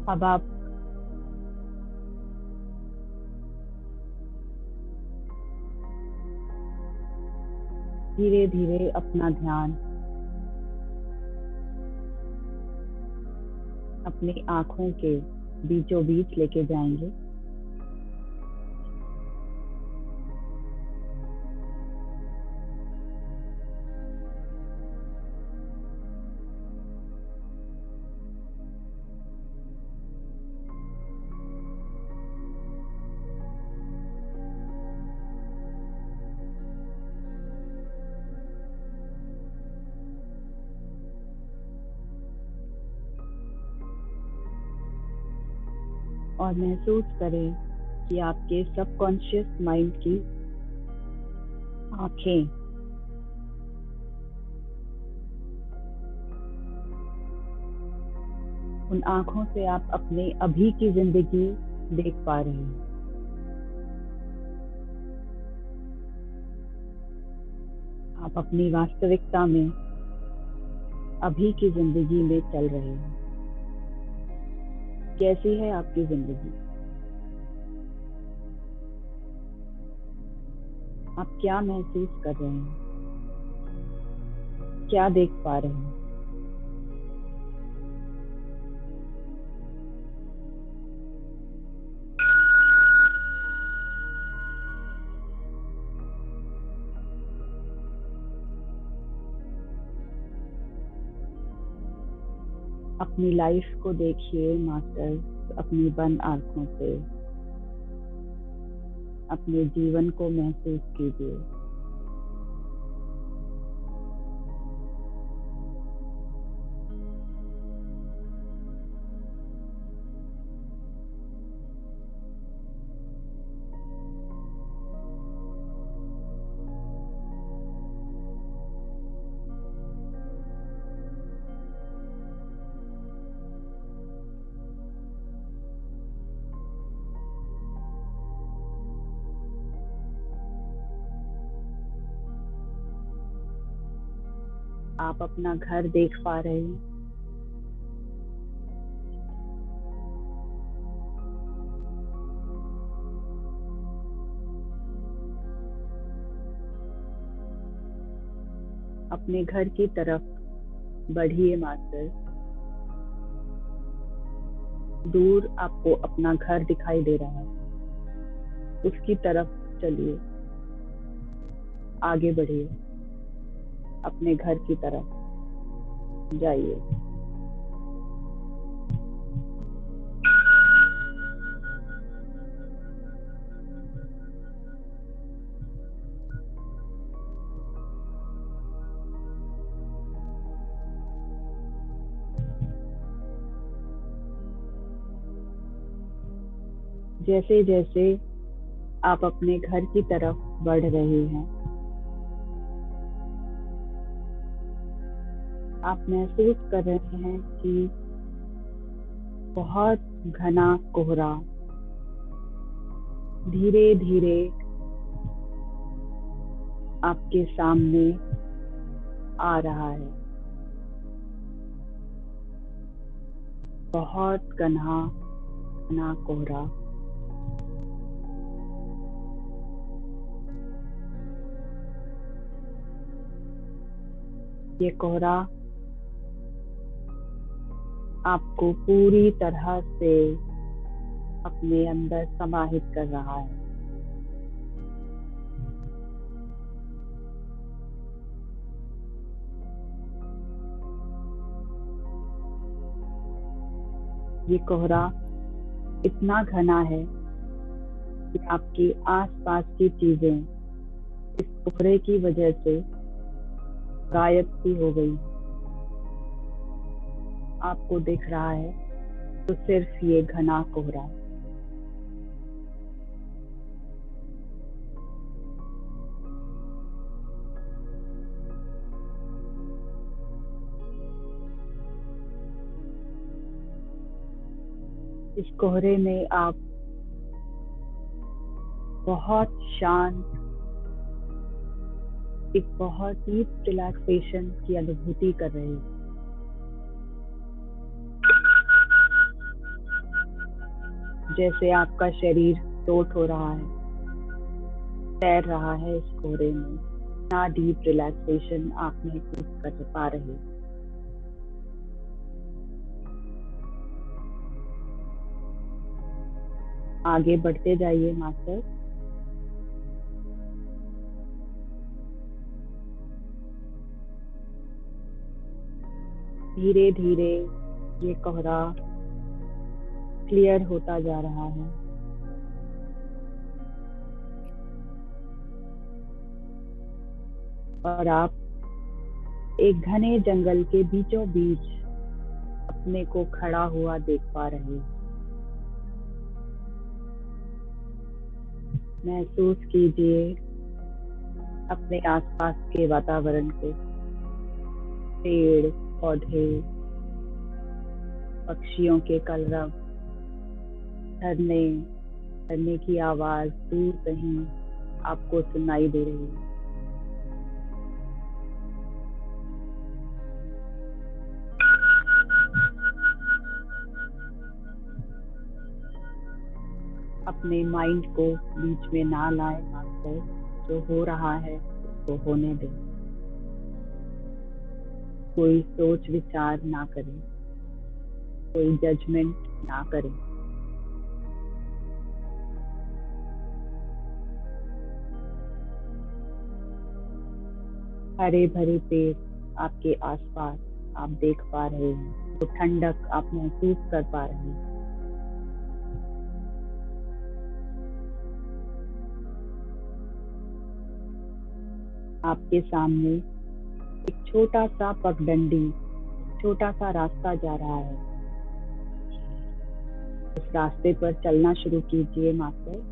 Speaker 2: अब आप धीरे धीरे अपना ध्यान अपनी आंखों के बीचों बीच लेके जाएंगे। और महसूस करें कि आपके सबकॉन्शियस माइंड की आंखें उन आंखों से आप अपने अभी की जिंदगी देख पा रहे हैं। आप अपनी वास्तविकता में अभी की जिंदगी में चल रहे हैं। कैसी है आपकी जिंदगी? आप क्या महसूस कर रहे हैं? क्या देख पा रहे हैं? अपनी लाइफ को देखिए मास्टर अपनी बंद आंखों से। अपने जीवन को महसूस कीजिए। आप अपना घर देख पा रहे हैं। अपने घर की तरफ बढ़िए मास्टर। दूर आपको अपना घर दिखाई दे रहा है, उसकी तरफ चलिए, आगे बढ़िए, अपने घर की तरफ जाइए। जैसे जैसे आप अपने घर की तरफ बढ़ रहे हैं, आप महसूस कर रहे हैं कि बहुत घना कोहरा धीरे धीरे आपके सामने आ रहा है। बहुत घना घना कोहरा, ये कोहरा आपको पूरी तरह से अपने अंदर समाहित कर रहा है। ये कोहरा इतना घना है कि आपकी आसपास की चीजें इस कोहरे की वजह से गायब सी हो गई। आपको दिख रहा है तो सिर्फ ये घना कोहरा। इस कोहरे में आप बहुत शांत, एक बहुत ही रिलैक्सेशन की अनुभूति कर रहे हैं। जैसे आपका शरीर फ्लोट हो रहा है, तैर रहा है इस कोहरे में। इतना डीप रिलैक्सेशन आप महसूस कर पा रहे हैं। आगे बढ़ते जाइए मास्टर। धीरे धीरे ये कोहरा क्लियर होता जा रहा है। और आप एक घने जंगल के बीचों बीच अपने को खड़ा हुआ देख पा रहे हैं। महसूस कीजिए अपने आसपास के वातावरण को। पेड़ पौधे, पक्षियों के कलरव, झरने की आवाज दूर कहीं आपको सुनाई दे रही है। अपने माइंड को बीच में ना लाए मास्टर। जो हो रहा है उसको होने दें। कोई सोच विचार ना करें, कोई जजमेंट ना करें। हरे भरे पेड़ आपके आसपास आप देख पा रहे हैं, तो ठंडक आप महसूस कर पा रहे हैं। आपके सामने एक छोटा सा पगडंडी, छोटा सा रास्ता जा रहा है। उस रास्ते पर चलना शुरू कीजिए मास्टर।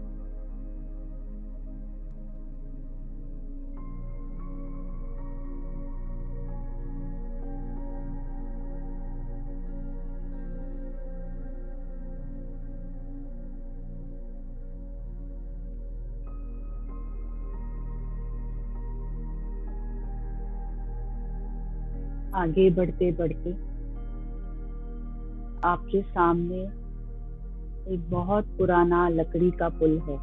Speaker 2: आगे बढ़ते बढ़ते आपके सामने एक बहुत पुराना लकड़ी का पुल है।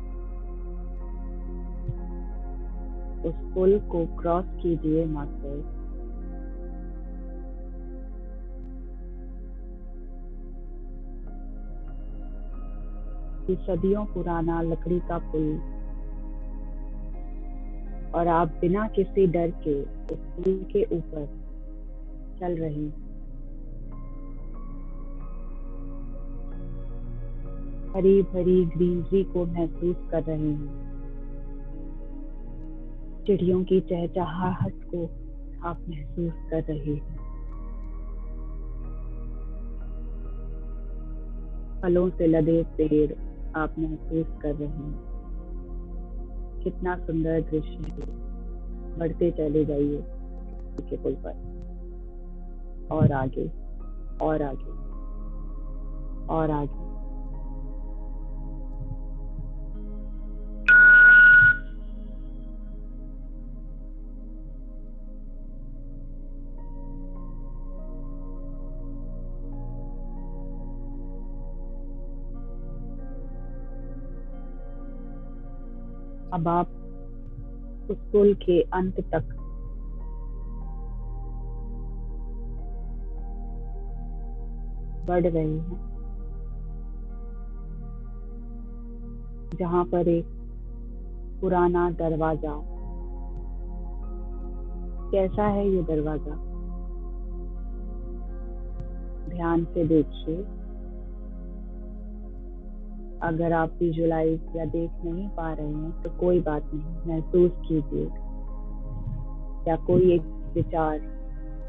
Speaker 2: उस पुल को क्रॉस कीजिए मास्टर। ये सदियों पुराना लकड़ी का पुल, और आप बिना किसी डर के उस पुल के ऊपर चल रहे हैं। हरी भरी ग्रीनरी को महसूस कर रहे हैं। चिड़ियों की चहचहाहट को आप महसूस कर रहे हैं। फलों से लदे पेड़ आप महसूस कर रहे हैं। कितना सुंदर दृश्य है। बढ़ते चले जाइए के पुल पर, और आगे और आगे और आगे। अब आप उस पुल के अंत तक बढ़ रहे हैं, जहां पर एक पुराना दरवाजा, कैसा है ये दरवाजा, ध्यान से देखिए। अगर आप विजुलाइज या देख नहीं पा रहे हैं तो कोई बात नहीं, महसूस कीजिए। या कोई एक विचार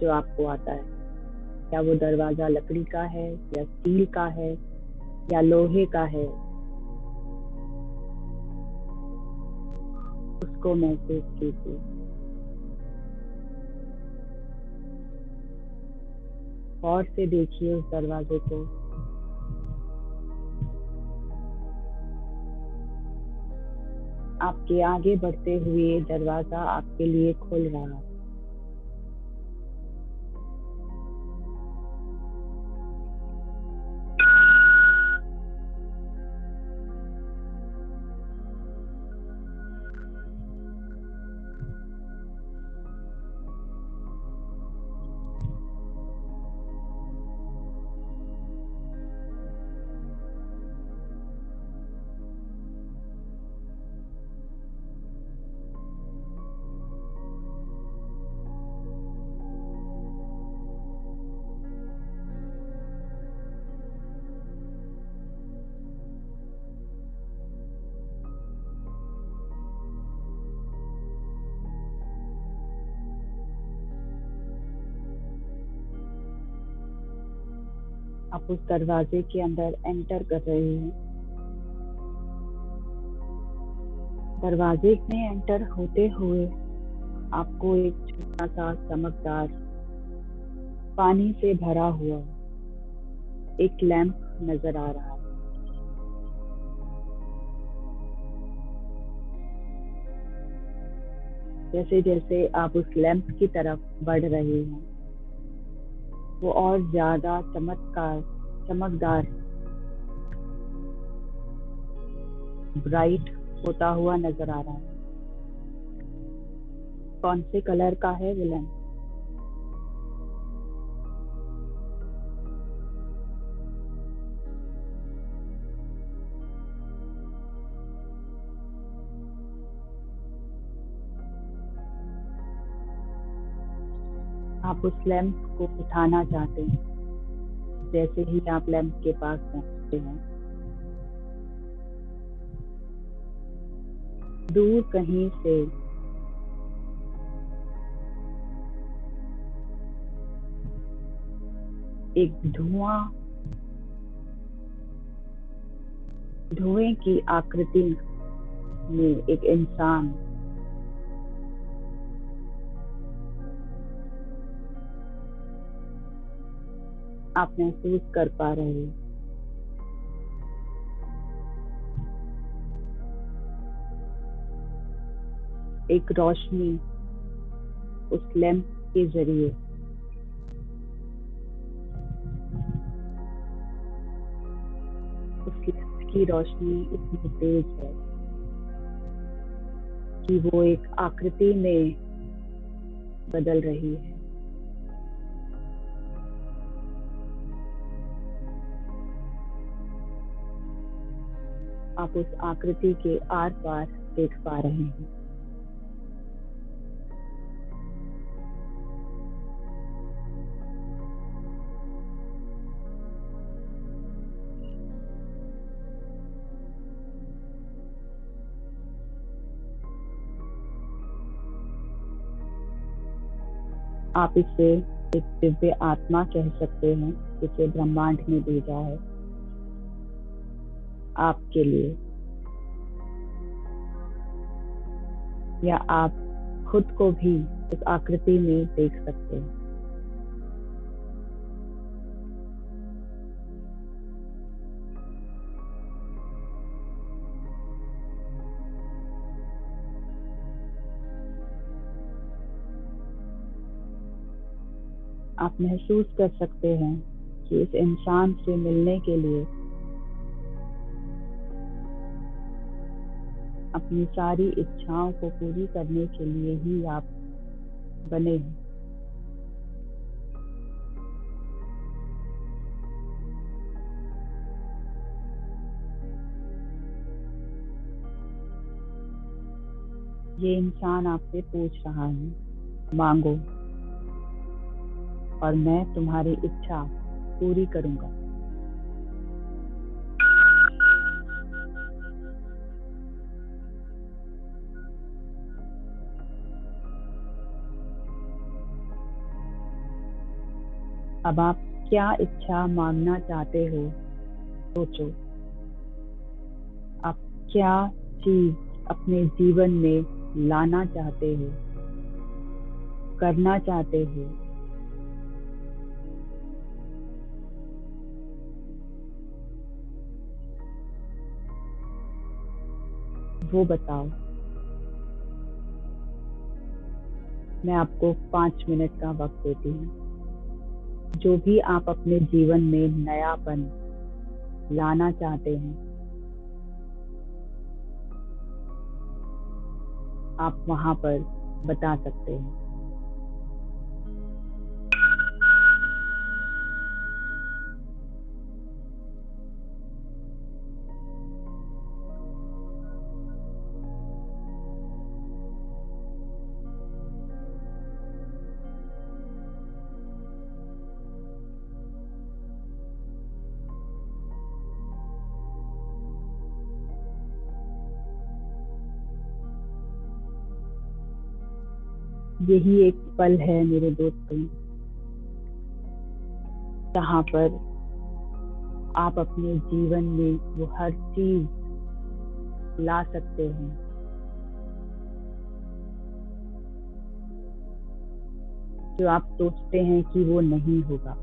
Speaker 2: जो आपको आता है, क्या वो दरवाजा लकड़ी का है या स्टील का है या लोहे का है, उसको महसूस कीजिए। और से देखिए उस दरवाजे को। आपके आगे बढ़ते हुए दरवाजा आपके लिए खुल रहा है। आप उस दरवाजे के अंदर एंटर कर रहे हैं। दरवाजे में एंटर होते हुए आपको एक छोटा सा चमकदार पानी से भरा हुआ एक लैंप नजर आ रहा है। जैसे जैसे आप उस लैंप की तरफ बढ़ रहे हैं, वो और ज्यादा चमकदार ब्राइट होता हुआ नजर आ रहा है। कौन से कलर का है वो लैंप? आप उस लैंप को उठाना चाहते हैं। जैसे ही आप लैंप के पास पहुंचते हैं, दूर कहीं से एक धुएं की आकृति में एक इंसान आप महसूस कर पा रहे हैं। एक रोशनी उस लैंप के जरिए उस लैंप की रोशनी इतनी तेज है कि वो एक आकृति में बदल रही है। आप उस आकृति के आर पार देख पा रहे हैं। आप इसे एक दिव्य आत्मा कह सकते हैं, जिसे ब्रह्मांड ने भेजा है आपके लिए, या आप खुद को भी उस आकृति में देख सकते हैं। आप महसूस कर सकते हैं कि इस इंसान से मिलने के लिए अपनी सारी इच्छाओं को पूरी करने के लिए ही आप बने हैं। ये इंसान आपसे पूछ रहा है, मांगो और मैं तुम्हारी इच्छा पूरी करूंगा। अब आप क्या इच्छा मांगना चाहते हो, सोचो। आप क्या चीज अपने जीवन में लाना चाहते हो, करना चाहते हो। वो बताओ। मैं आपको 5 मिनट का वक्त देती हूँ। जो भी आप अपने जीवन में नयापन लाना चाहते हैं, आप वहां पर बता सकते हैं। यही एक पल है मेरे दोस्तों, जहाँ पर आप अपने जीवन में वो हर चीज ला सकते हैं जो आप सोचते हैं कि वो नहीं होगा।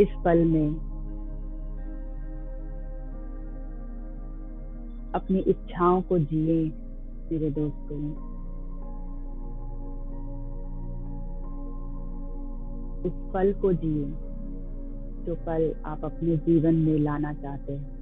Speaker 2: इस पल में अपनी इच्छाओं को जिए मेरे दोस्तों। उस पल को जिए जो पल आप अपने जीवन में लाना चाहते हैं।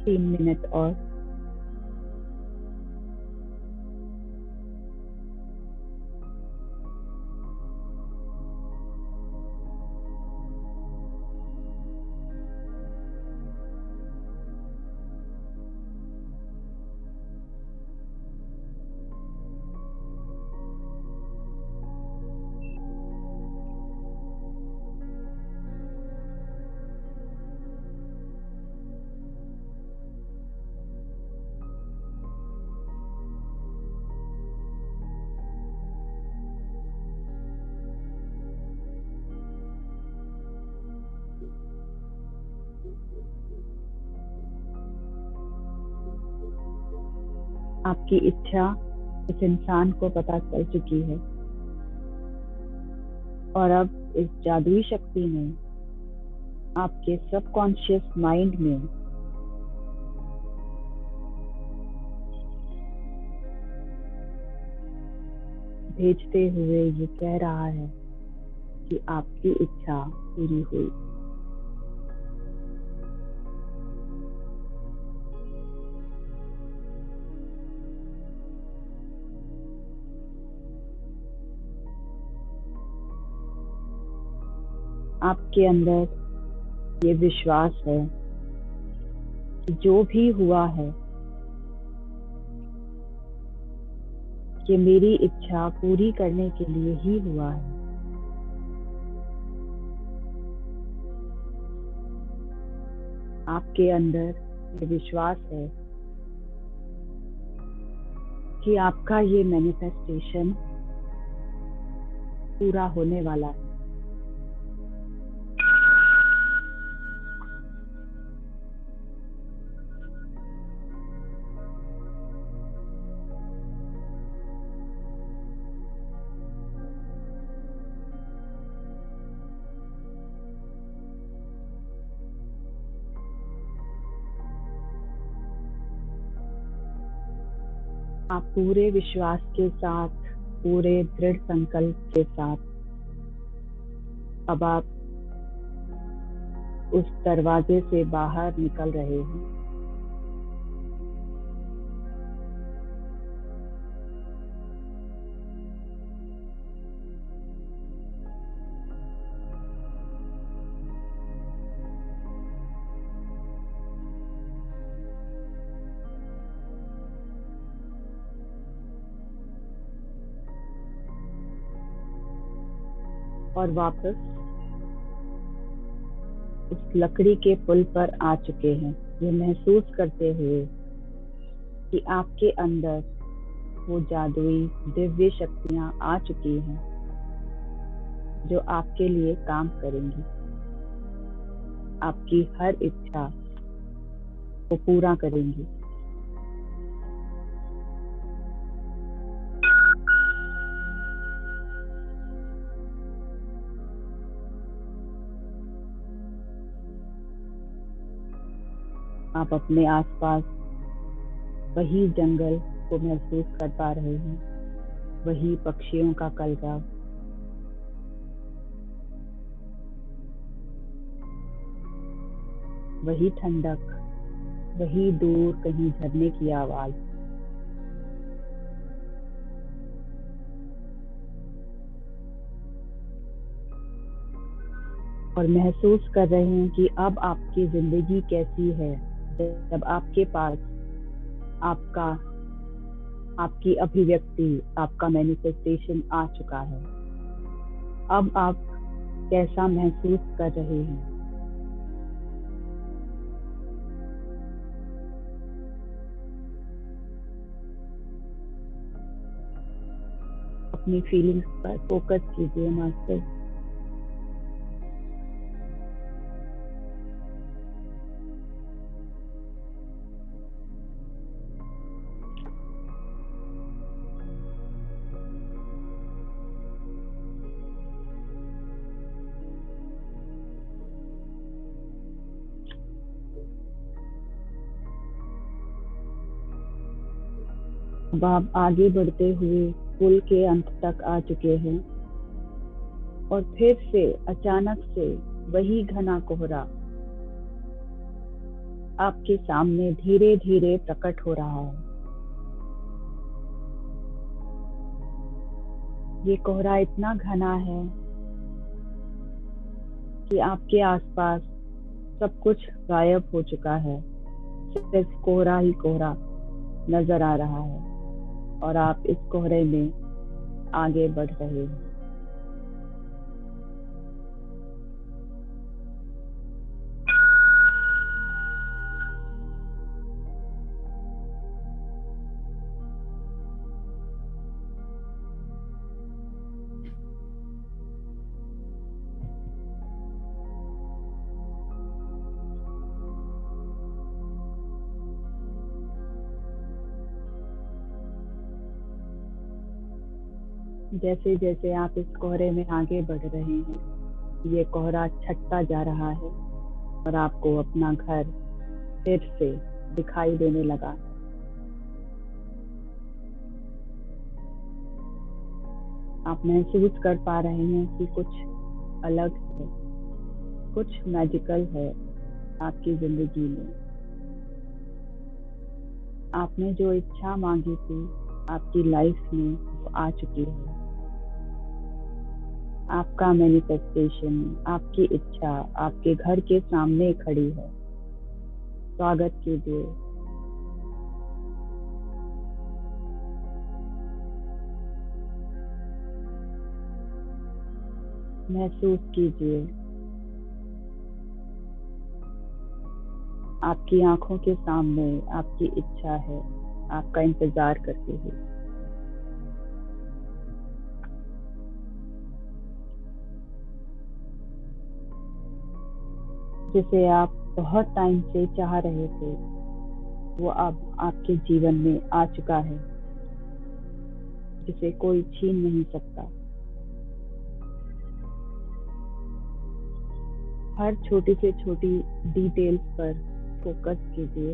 Speaker 2: तीन मिनट और। आपकी इच्छा इस इंसान को पता चल चुकी है और अब इस जादुई शक्ति ने आपके सबकॉन्शियस माइंड में भेजते हुए ये कह रहा है कि आपकी इच्छा पूरी हुई। आपके अंदर ये विश्वास है कि जो भी हुआ है ये मेरी इच्छा पूरी करने के लिए ही हुआ है। आपके अंदर ये विश्वास है कि आपका ये मैनिफेस्टेशन पूरा होने वाला है। आप पूरे विश्वास के साथ, पूरे दृढ़ संकल्प के साथ अब आप उस दरवाजे से बाहर निकल रहे हैं। और वापस उस लकड़ी के पुल पर आ चुके हैं, ये महसूस करते हुए कि आपके अंदर वो जादुई दिव्य शक्तियां आ चुकी हैं जो आपके लिए काम करेंगी, आपकी हर इच्छा को पूरा करेंगी। आप अपने आसपास वही जंगल को महसूस कर पा रहे हैं, वही पक्षियों का कलरव, वही ठंडक, वही दूर कहीं झरने की आवाज। और महसूस कर रहे हैं कि अब आपकी जिंदगी कैसी है जब आपके पास आपकी अभिव्यक्ति, आपका मैनिफेस्टेशन आ चुका है। अब आप कैसा महसूस कर रहे हैं? अपनी फीलिंग्स पर फोकस कीजिए मास्टर। अब आप आगे बढ़ते हुए पुल के अंत तक आ चुके हैं और फिर से अचानक से वही घना कोहरा आपके सामने धीरे धीरे प्रकट हो रहा है। ये कोहरा इतना घना है कि आपके आसपास सब कुछ गायब हो चुका है, सिर्फ कोहरा ही कोहरा नजर आ रहा है और आप इस कोहरे में आगे बढ़ रहे हैं। जैसे जैसे आप इस कोहरे में आगे बढ़ रहे हैं, ये कोहरा छटता जा रहा है और आपको अपना घर फिर से दिखाई देने लगा। आप महसूस कर पा रहे हैं कि कुछ अलग है, कुछ मैजिकल है आपकी जिंदगी में। आपने जो इच्छा मांगी थी आपकी लाइफ में वो आ चुकी है। आपका मैनिफेस्टेशन, आपकी इच्छा आपके घर के सामने खड़ी है। स्वागत कीजिए। महसूस कीजिए आपकी आंखों के सामने आपकी इच्छा है, आपका इंतजार करती है। जिसे आप बहुत टाइम से चाह रहे थे वो अब आपके जीवन में आ चुका है, जिसे कोई छीन नहीं सकता। हर छोटी से छोटी डिटेल्स पर फोकस कीजिए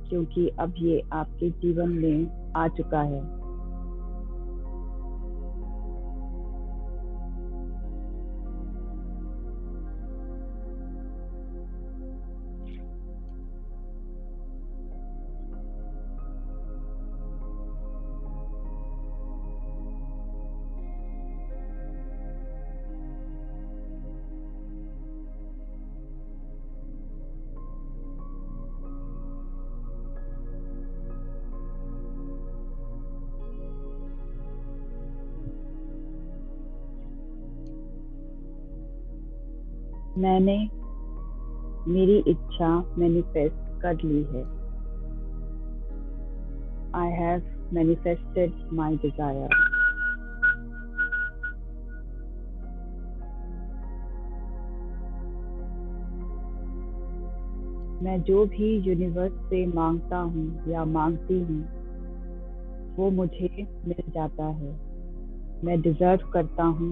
Speaker 2: क्योंकि अब ये आपके जीवन में आ चुका है। मैंने मेरी इच्छा मैनिफेस्ट कर ली है। I have manifested my desire. मैं जो भी यूनिवर्स से मांगता हूँ या मांगती हूँ वो मुझे मिल जाता है। मैं डिजर्व करता हूँ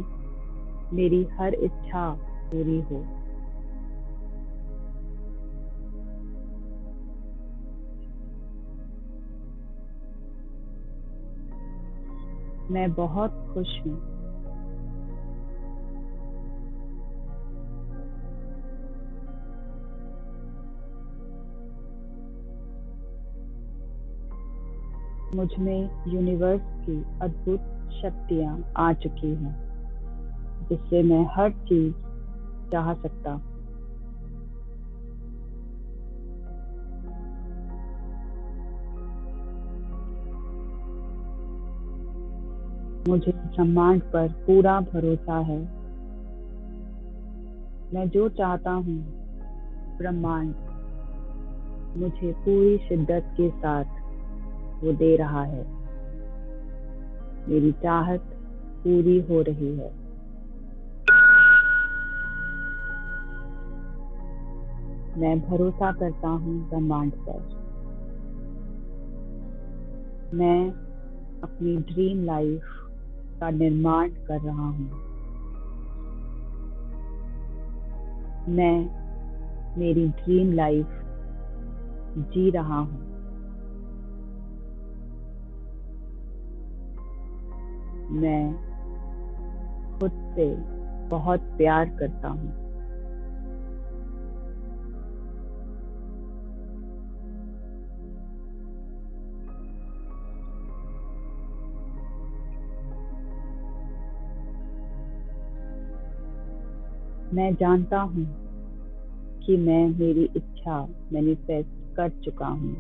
Speaker 2: मेरी हर इच्छा पूरी हो। मैं बहुत खुश हूँ। मुझ में यूनिवर्स की अद्भुत शक्तियाँ आ चुकी हैं जिससे मैं हर चीज चाह सकता हूँ। मुझे ब्रह्मांड पर पूरा भरोसा है। मैं जो चाहता हूँ ब्रह्मांड मुझे पूरी शिद्दत के साथ वो दे रहा है। मेरी चाहत पूरी हो रही है। मैं भरोसा करता हूँ ब्रह्मांड पर। मैं अपनी ड्रीम लाइफ का निर्माण कर रहा हूँ। मैं मेरी ड्रीम लाइफ जी रहा हूँ। मैं खुद से बहुत प्यार करता हूँ। मैं जानता हूँ कि मैं मेरी इच्छा मैनिफेस्ट कर चुका हूँ।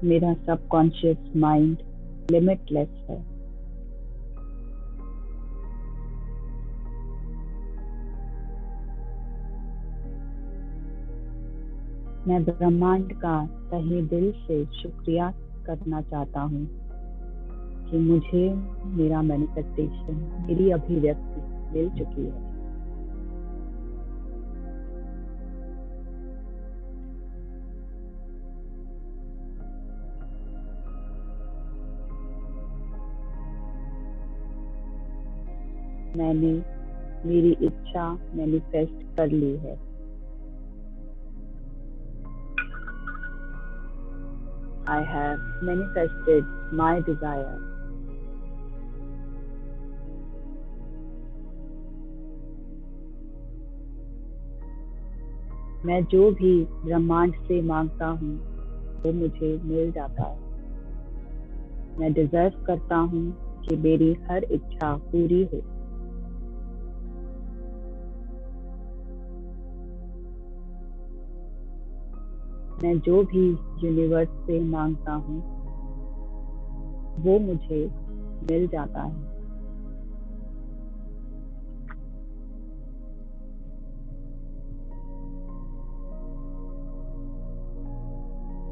Speaker 2: मेरा सबकॉन्शियस माइंड लिमिटलेस है। मैं ब्रह्मांड का तहे दिल से शुक्रिया करना चाहता हूँ कि मुझे मेरा मैनिफेस्टेशन, मेरी अभिव्यक्ति मिल चुकी है। मैंने मेरी इच्छा मैनिफेस्ट कर ली है। I have manifested my desire. मैं जो भी ब्रह्मांड से मांगता हूँ वो मुझे मिल जाता है। मैं डिजर्व करता हूँ कि मेरी हर इच्छा पूरी हो। मैं जो भी यूनिवर्स से मांगता हूँ वो मुझे मिल जाता है।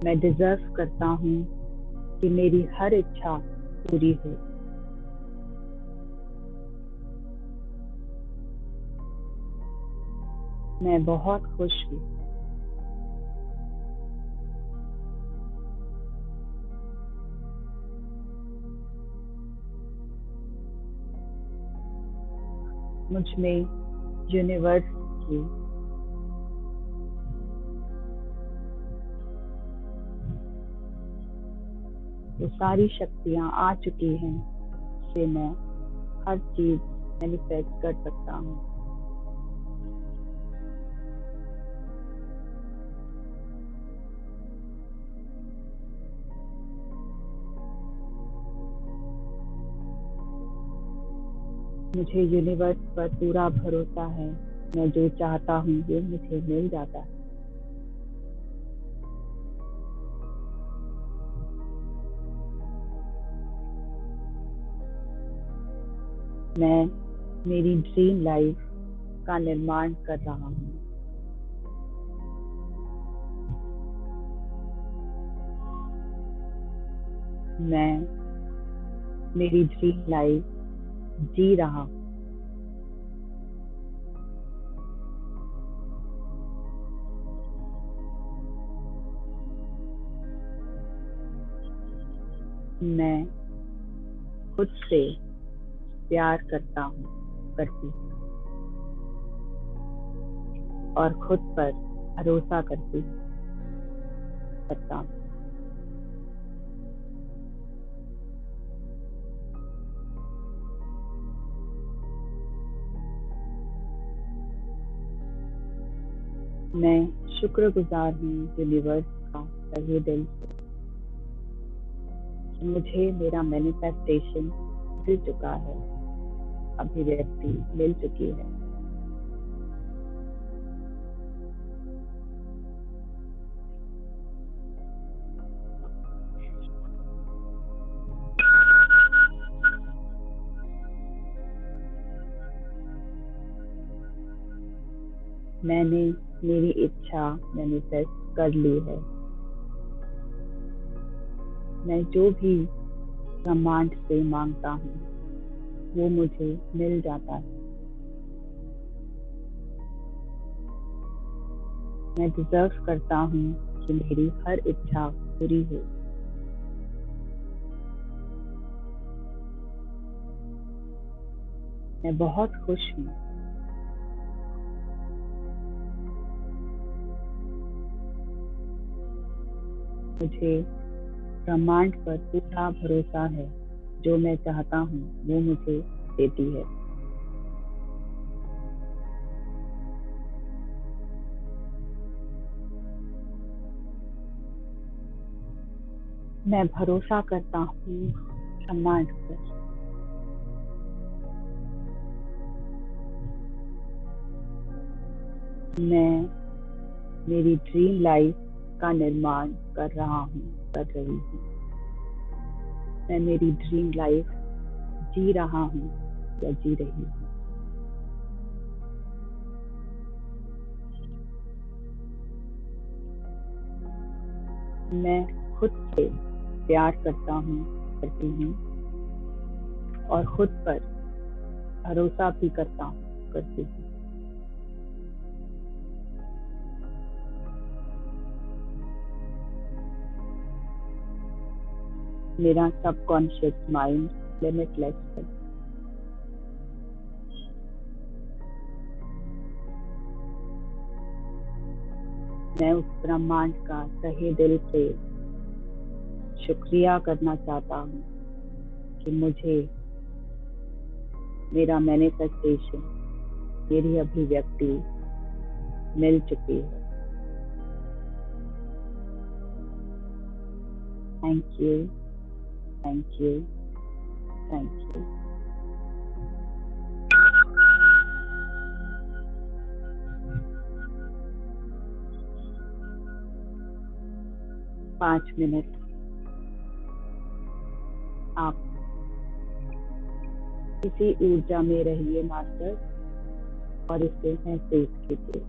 Speaker 2: मैं डिजर्व करता हूँ कि मेरी हर इच्छा पूरी हो। मैं बहुत खुश हूँ। मुझ में यूनिवर्स की वो सारी शक्तियाँ आ चुकी हैं कि मैं हर चीज मैनिफेस्ट कर सकता हूँ। मुझे यूनिवर्स पर पूरा भरोसा है। मैं जो चाहता हूँ वो मुझे मिल जाता है। मैं मेरी ड्रीम लाइफ का निर्माण कर रहा हूँ। मैं मेरी ड्रीम लाइफ जी रहा हूँ। मैं खुद से प्यार करता हूँ, करती हूँ और खुद पर भरोसा करती हूँ, करता हूँ। मैं शुक्रगुजार हूँ यूनिवर्स का तहे दिल से। मुझे मेरा मैनिफेस्टेशन मिल चुका है, अभिव्यक्ति मिल चुकी है। मैंने मेरी इच्छा मैनिफेस्ट कर ली है। मैं जो भी ब्रह्मांड से मांगता हूँ वो मुझे मिल जाता है। मैं डिजर्व करता हूँ कि मेरी हर इच्छा पूरी हो। मैं बहुत खुश हूँ। मुझे ब्रह्मांड पर पूरा भरोसा है। जो मैं चाहता हूँ वो मुझे देती है। मैं भरोसा करता हूँ ब्रह्मांड पर। मैं मेरी ड्रीम लाइफ का निर्माण कर रही हूँ। मैं मेरी ड्रीम लाइफ जी रहा हूँ या जी रही हूँ। मैं खुद से प्यार करता हूँ, करती हूँ और खुद पर भरोसा भी करता हूँ, करती हूँ। मेरा सबकॉन्शियस माइंड लिमिटलेस है। मैं उस ब्रह्मांड का तहे दिल से शुक्रिया करना चाहता हूँ कि मुझे मेरा मैनिफेस्टेशन, मेरी अभिव्यक्ति मिल चुकी है। Thank you, thank you, thank you. पाँच मिनट आप इसी ऊर्जा में रहिए मास्टर और इसे महसूस कीजिए।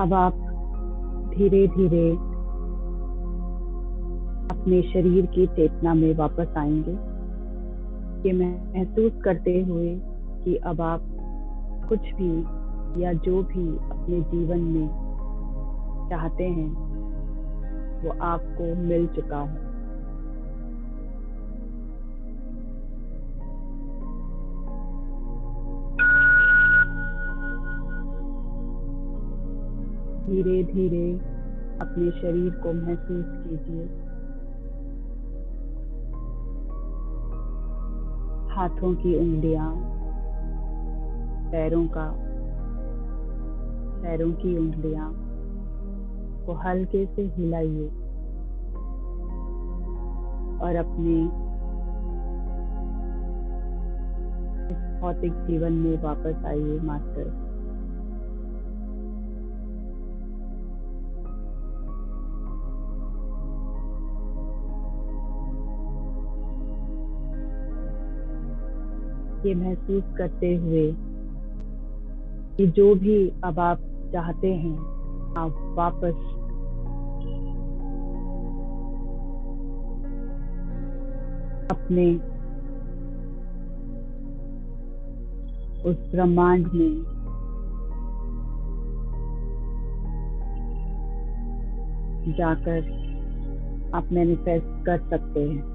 Speaker 2: अब आप धीरे धीरे अपने शरीर की चेतना में वापस आएंगे, ये महसूस करते हुए कि अब आप कुछ भी या जो भी अपने जीवन में चाहते हैं वो आपको मिल चुका है। धीरे धीरे अपने शरीर को महसूस कीजिए। हाथों की उंगलियां, पैरों की उंगलियां को हल्के से हिलाइए और अपने इस भौतिक जीवन में वापस आइए मास्टर। ये महसूस करते हुए कि जो भी अब आप चाहते हैं आप वापस अपने उस ब्रह्मांड में जाकर आप मैनिफेस्ट कर सकते हैं।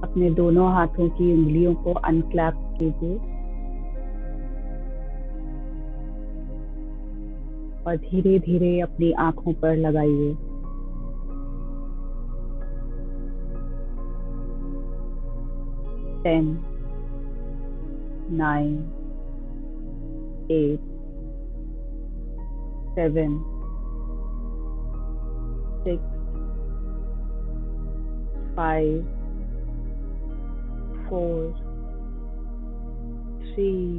Speaker 2: अपने दोनों हाथों की उंगलियों को अनक्लैप कीजिए और धीरे धीरे अपनी आंखों पर लगाइए। टेन, 9, 8, 7, 6, 5, 4, 3,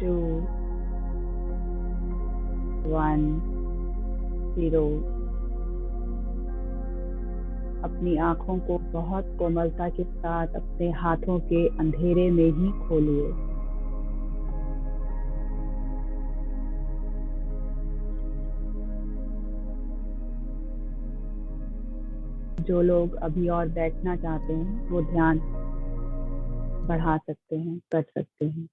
Speaker 2: 2, 1, 0। अपनी आंखों को बहुत कोमलता के साथ अपने हाथों के अंधेरे में ही खोलिए। जो लोग अभी और बैठना चाहते हैं वो ध्यान बढ़ा सकते हैं, कर सकते हैं।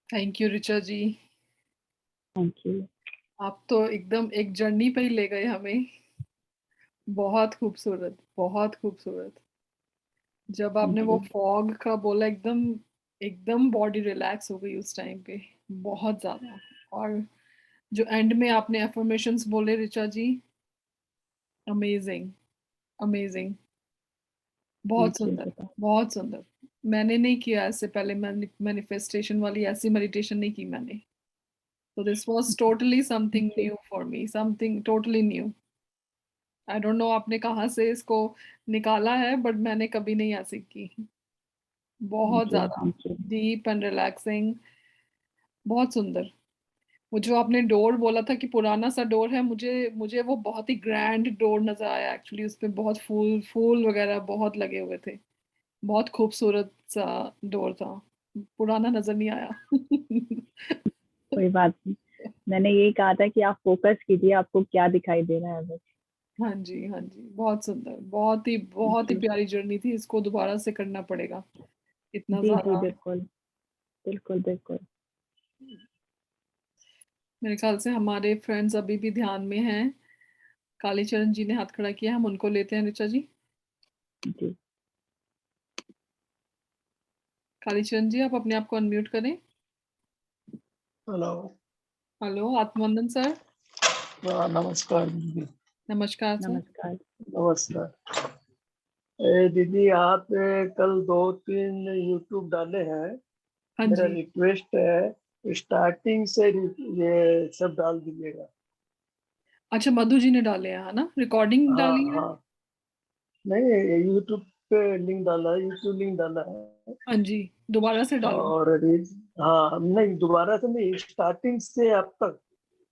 Speaker 1: Thank you Richa ji.
Speaker 2: Thank you.
Speaker 1: आप तो एकदम एक जर्नी पे ही ले गए हमें। बहुत खूबसूरत, बहुत खूबसूरत। जब आपने वो फॉग का बोला एकदम एकदम बॉडी रिलैक्स हो गई उस टाइम पे, बहुत ज्यादा। और जो एंड में आपने अफर्मेशंस बोले ऋचा जी, अमेजिंग, अमेजिंग, बहुत
Speaker 2: थैंक यू
Speaker 1: सुंदर, बहुत सुंदर। मैंने नहीं किया ऐसे पहले, मैनिफेस्टेशन वाली ऐसी मेडिटेशन नहीं की मैंने। So this was totally something new for me, something totally new. I don't know आपने कहाँ से इसको निकाला है, बट मैंने कभी नहीं ऐसे की। बहुत ज्यादा
Speaker 2: thank you.
Speaker 1: Deep and relaxing, बहुत सुंदर। वो जो आपने डोर बोला था कि पुराना सा डोर है, मुझे मुझे वो बहुत ही ग्रैंड डोर नजर आया एक्चुअली। उस पे बहुत फूल फूल वगैरह बहुत लगे हुए थे। बहुत खूबसूरत सा डोर था, पुराना नजर नहीं आया।
Speaker 2: कोई बात नहीं, मैंने यही कहा था कि आप फोकस कीजिए आपको क्या दिखाई दे रहा है बस।
Speaker 1: हाँ जी, हाँ जी, बहुत सुंदर, बहुत ही
Speaker 2: जी
Speaker 1: प्यारी जर्नी थी। इसको दोबारा से करना पड़ेगा, इतना
Speaker 2: जी जी,
Speaker 1: ज्यादा।
Speaker 2: बिल्कुल बिल्कुल बिल्कुल।
Speaker 1: मेरे ख्याल से हमारे फ्रेंड्स अभी भी ध्यान में हैं। कालीचरण जी ने हाथ खड़ा किया, हम उनको लेते हैं ऋचा जी।
Speaker 2: जी
Speaker 1: कालीचरण जी, आप अपने आप को अनम्यूट करें।
Speaker 4: हेलो।
Speaker 1: हेलो, आत्मवंदन सर।
Speaker 4: नमस्कार दीदी।
Speaker 1: नमस्कार सर।
Speaker 2: नमस्कार।
Speaker 4: नमस्कार। दीदी आपने कल 2-3 यूट्यूब डाले हैं।
Speaker 1: हाँ
Speaker 4: मेरा
Speaker 1: जी।
Speaker 4: रिक्वेस्ट है स्टार्टिंग से ये सब डाल दीजिएगा।
Speaker 1: अच्छा, मधु जी ने डाले हैं, है ना? रिकॉर्डिंग
Speaker 4: हाँ
Speaker 1: डाली है?
Speaker 4: हाँ, नहीं यूट्यूब पे लिंक डाला है, यूट्यूब लिंक डाला है।
Speaker 1: हाँ जी, दोबारा से डालूं?
Speaker 4: और हाँ, नहीं दोबारा से नहीं, स्टार्टिंग से अब तक,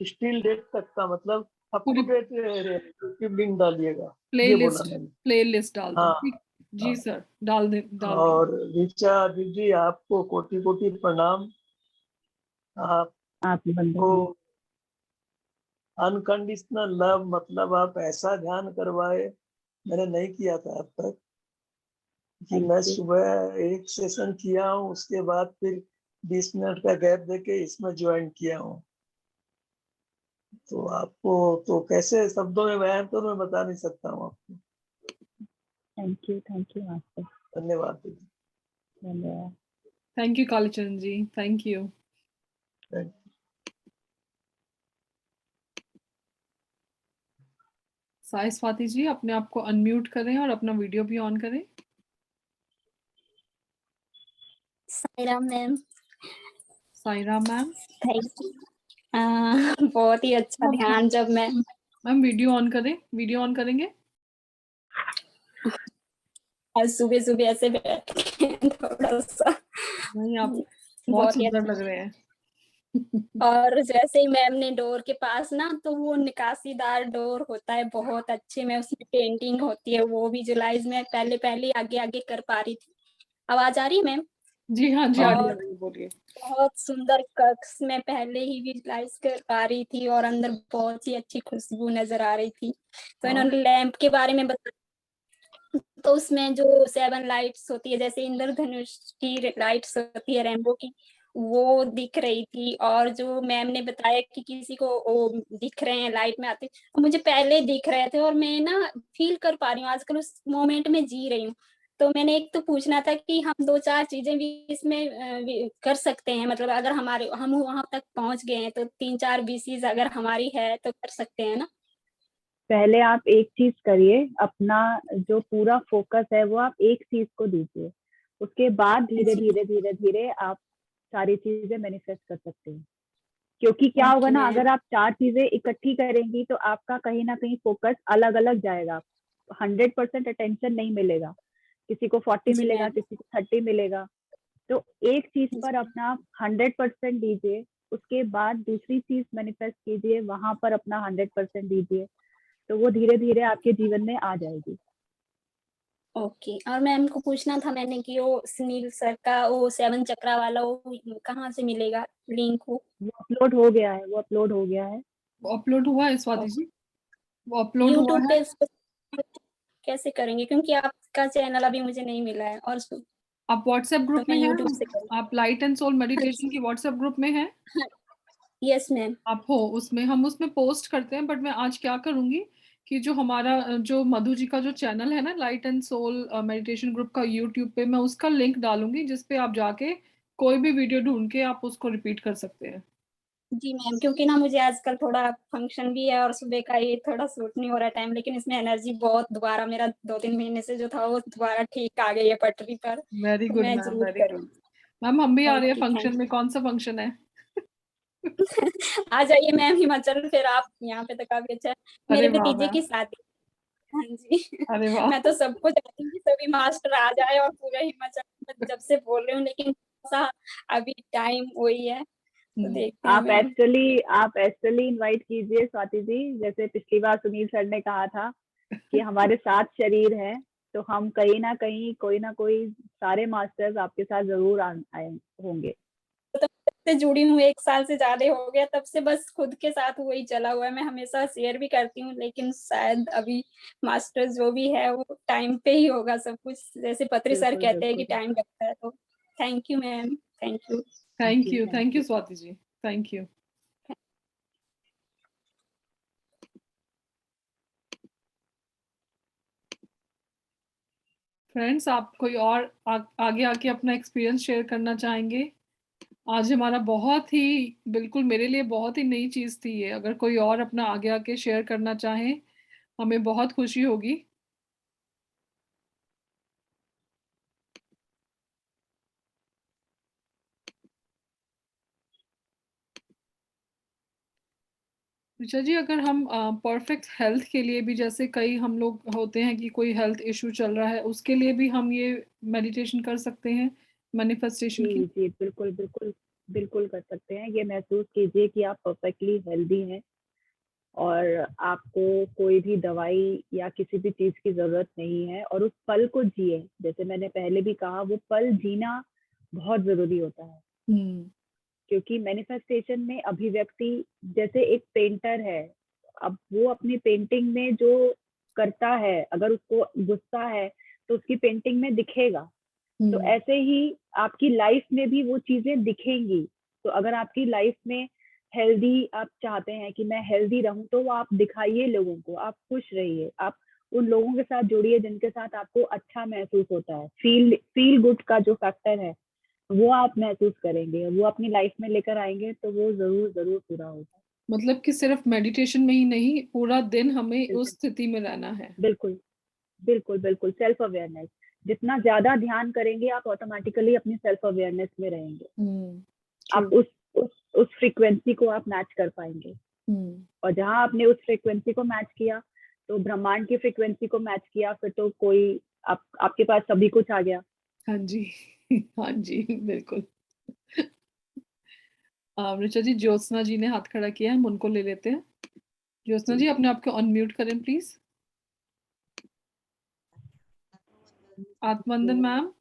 Speaker 4: स्टिल डेट तक का, मतलब अप टू
Speaker 1: पूरी
Speaker 4: डेट यूट्यूब लिंक डालिएगा, ये बोला
Speaker 1: प्लेलिस्ट
Speaker 4: मैंने।
Speaker 1: प्लेलिस्ट डाल दूं?
Speaker 4: हाँ
Speaker 1: ठीक। जी
Speaker 4: हाँ।
Speaker 1: सर, डाल दी।
Speaker 4: और ऋचा दीदी, आपको कोटि कोटि प्रणाम। आपको
Speaker 2: आप बंदे जी।
Speaker 4: अनकंडीशनल लव, मतलब आप ऐसा ध्यान करवाए, मैंने नहीं किया था अब तक। कि
Speaker 2: थैंक
Speaker 4: मैं
Speaker 2: यू।
Speaker 4: सुबह एक सेशन किया हूँ, उसके बाद फिर 20 मिनट का गैप देके इसमें ज्वाइन किया हूँ। तो आपको तो कैसे शब्दों में बयान करूं, मैं बता नहीं सकता हूँ आपको।
Speaker 2: थैंक यू आपको।
Speaker 4: धन्यवाद दीदी।
Speaker 2: धन्यवाद।
Speaker 1: Thank you Kalicharan ji, thank you.
Speaker 4: Thank
Speaker 1: Sai Swati ji, अपने आप को अनम्यूट करें और अपना वीडियो भी ऑन करें।
Speaker 5: Saira ma'am,
Speaker 1: Saira ma'am,
Speaker 5: thank you. बहुत ही अच्छा ध्यान जब मैं
Speaker 1: मैम वीडियो ऑन करें, वीडियो ऑन करेंगे?
Speaker 5: आज सुबह सुबह ऐसे बैठ के थोड़ा सा
Speaker 1: नहीं, आप बहुत
Speaker 5: बहुत ही
Speaker 1: सुंदर
Speaker 5: अच्छा।
Speaker 1: लग रहे हैं।
Speaker 5: और जैसे ही मैम ने डोर के पास ना, तो वो निकासीदार डोर होता है बहुत अच्छे में, उसमें पेंटिंग होती है, वो विजुलाइज में पहले पहले आगे आगे कर पा रही थी। आवाज आ रही है मैम?
Speaker 1: जी हाँ जी, आ रही
Speaker 5: और
Speaker 1: है, बोलिए।
Speaker 5: बहुत सुंदर कक्ष में पहले ही विजुलाइज कर पा रही थी, और अंदर बहुत ही अच्छी खुशबू नजर आ रही थी। तो
Speaker 1: हाँ।
Speaker 5: इन्होंने लैंप के बारे में बताया, तो उसमें जो 7 लाइट्स होती है, जैसे इंद्रधनुष की लाइट्स होती है रेनबो की, वो दिख रही थी। और जो मैम ने बताया कि किसी को वो दिख रहे हैं लाइट में आते, तो मुझे पहले दिख रहे थे, और मैं ना फील कर पा रही हूँ आजकल, उस मोमेंट में जी रही हूँ। तो मैंने एक तो पूछना था कि हम 2-4 चीजें भी इसमें कर सकते हैं, मतलब अगर हमारे हम वहां तक पहुंच गए हैं, तो 3-4 विशेष अगर हमारी है तो कर सकते हैं ना?
Speaker 2: पहले आप एक चीज करिए, अपना जो पूरा फोकस है वो आप एक चीज को दीजिए। उसके बाद धीरे
Speaker 5: जी,
Speaker 2: धीरे धीरे धीरे आप सारी चीजें मैनिफेस्ट कर सकते हैं। क्योंकि क्या होगा
Speaker 5: ओके
Speaker 2: ना,
Speaker 5: मैम।
Speaker 2: अगर आप 4 चीजें इकट्ठी करेंगी तो आपका कहीं ना कहीं फोकस अलग अलग जाएगा। 100% अटेंशन नहीं मिलेगा, किसी को 40
Speaker 5: जी
Speaker 2: मिलेगा,
Speaker 5: मैम।
Speaker 2: किसी को 30 मिलेगा। तो एक चीज पर
Speaker 5: जी
Speaker 2: अपना 100% दीजिए, उसके बाद दूसरी चीज मैनिफेस्ट कीजिए, वहां पर अपना 100% दीजिए, तो वो धीरे धीरे आपके जीवन में आ जाएगी।
Speaker 5: ओके। और मैम को पूछना था मैंने कि वो सुनील सर का वो 7 चक्रा वाला वो कहाँ से मिलेगा लिंक वो?
Speaker 2: वो अपलोड हो गया है, वो अपलोड हो गया है।
Speaker 1: वो अपलोड हुआ है स्वाति जी? वो अपलोड हुआ
Speaker 5: यूट्यूब
Speaker 1: है?
Speaker 5: पे कैसे करेंगे, क्योंकि आपका चैनल अभी मुझे नहीं मिला है, और
Speaker 1: आप व्हाट्सएप
Speaker 5: तो
Speaker 1: ग्रुप
Speaker 5: मैं
Speaker 1: में हैं?
Speaker 5: यूट्यूब से करूँ?
Speaker 1: आप लाइट एंड सोल मेडिटेशन की व्हाट्सएप ग्रुप में हैं?
Speaker 5: Yes ma'am.
Speaker 1: आप हो उसमें? हम उसमें पोस्ट करते हैं, बट मैं आज क्या करूंगी कि जो हमारा जो मधु जी का जो चैनल है ना, light and soul meditation group का, यूट्यूब पे मैं उसका लिंक डालूंगी, जिसपे आप जाके कोई भी वीडियो ढूंढ के आप उसको रिपीट कर सकते हैं।
Speaker 5: जी मैम, क्योंकि ना मुझे आजकल थोड़ा फंक्शन भी है, और सुबह का ये थोड़ा सूट नहीं हो रहा टाइम, लेकिन इसमें एनर्जी बहुत, दोबारा मेरा 2-3 महीने से जो था वो दोबारा ठीक आ गई है पटरी पर,
Speaker 1: वेरी
Speaker 5: तो
Speaker 1: गुड
Speaker 5: मैं
Speaker 1: मैम,
Speaker 5: जरूर
Speaker 1: वेरी गुड।
Speaker 5: करूँगी।
Speaker 1: मैम हम भी आ रहे हैं
Speaker 5: ओके, थैंक
Speaker 1: फंक्शन में। कौन सा फंक्शन है?
Speaker 5: यू। आ जाइए मैम हिमाचल, फिर आप यहाँ पे तो काफी अच्छा है।
Speaker 1: अरे
Speaker 5: मेरे
Speaker 1: वाह
Speaker 5: भतीजे
Speaker 1: मैम,
Speaker 5: की शादी। हाँ जी।
Speaker 1: अरे वाह।
Speaker 5: मैं तो सबको चाहती हूँ कि सभी मास्टर आ जाए और पूरा हिमाचल में जब से बोल रही हूँ, लेकिन सा अभी टाइम वही है, तो देखते हैं मैम।
Speaker 2: आप एस्ट्रली इनवाइट कीजिए स्वाति जी, जैसे पिछली बार सुनील सर ने कहा था कि हमारे 7 शरीर हैं, तो हम कहीं ना कोई सारे मास्टर्स आपके साथ जरूर आए होंगे।
Speaker 5: तो तब से जुड़ी हूँ, 1 साल से ज्यादा हो गया, तब से बस खुद के साथ वही चला हुआ है। मैं हमेशा शेयर भी करती हूँ, लेकिन शायद अभी मास्टर जो भी है वो टाइम पे ही होगा सब कुछ, जैसे पत्री सर
Speaker 2: बिल्कुल
Speaker 5: कहते हैं कि
Speaker 2: बिल्कुल।
Speaker 5: टाइम लगता है। तो thank you ma'am, thank you.
Speaker 1: Thank you Swati ji, thank you. Friends, आप कोई और आगे आके अपना एक्सपीरियंस शेयर करना चाहेंगे? आज हमारा बहुत ही, बिल्कुल मेरे लिए बहुत ही नई चीज थी ये। अगर कोई और अपना आगे आके शेयर करना चाहे, हमें बहुत खुशी होगी। ऋचा जी, अगर हम परफेक्ट हेल्थ के लिए भी, जैसे कई हम लोग होते हैं कि कोई हेल्थ इशू चल रहा है, उसके लिए भी हम ये मेडिटेशन कर सकते हैं मैनिफेस्टेशन
Speaker 2: जी
Speaker 1: की?
Speaker 2: जी, बिल्कुल बिल्कुल बिल्कुल कर सकते हैं। ये महसूस कीजिए कि आप परफेक्टली हेल्दी हैं और आपको कोई भी दवाई या किसी भी चीज की जरूरत नहीं है, और उस पल को जिए। जैसे मैंने पहले भी कहा, वो पल जीना बहुत जरूरी होता है।
Speaker 1: हम्म।
Speaker 2: क्योंकि मैनिफेस्टेशन में अभिव्यक्ति, जैसे एक पेंटर है, अब वो अपनी पेंटिंग में जो करता है, अगर उसको गुस्सा है तो उसकी पेंटिंग में दिखेगा। तो
Speaker 1: हम्म।
Speaker 2: ऐसे ही आपकी लाइफ में भी वो चीजें दिखेंगी। तो अगर आपकी लाइफ में हेल्दी, आप चाहते हैं कि मैं हेल्दी रहूं, तो वो आप दिखाइए लोगों को, आप खुश रहिए, आप उन लोगों के साथ जुड़िए जिनके साथ आपको अच्छा महसूस होता है। फील फील गुड का जो फैक्टर है वो आप महसूस करेंगे, वो अपनी लाइफ में लेकर आएंगे, तो वो जरूर जरूर पूरा होगा।
Speaker 1: मतलब कि सिर्फ मेडिटेशन में ही नहीं, पूरा दिन हमें उस
Speaker 2: बिल्कुल
Speaker 1: स्थिति में रहना है।
Speaker 2: बिल्कुल बिल्कुल बिल्कुल, सेल्फ अवेयरनेस। जितना ज्यादा ध्यान करेंगे आप, ऑटोमेटिकली अपनी सेल्फ अवेयरनेस में रहेंगे।
Speaker 1: हम्म।
Speaker 2: आप
Speaker 1: ट्रू।
Speaker 2: उस फ्रीक्वेंसी को आप मैच कर पाएंगे।
Speaker 1: हम्म।
Speaker 2: और जहां आपने उस फ्रीक्वेंसी को मैच किया, तो ब्रह्मांड की फ्रीक्वेंसी को मैच किया, फिर तो कोई आपके पास सभी कुछ आ गया।
Speaker 1: हाँ जी। हाँ जी, बिल्कुल। ऋचा जी, ज्योत्सना जी ने हाथ खड़ा किया है, हम उनको ले लेते हैं। ज्योत्सना
Speaker 6: जी
Speaker 1: जी, अपने आप को अनम्यूट करें प्लीज। आत्मवंदन मैम।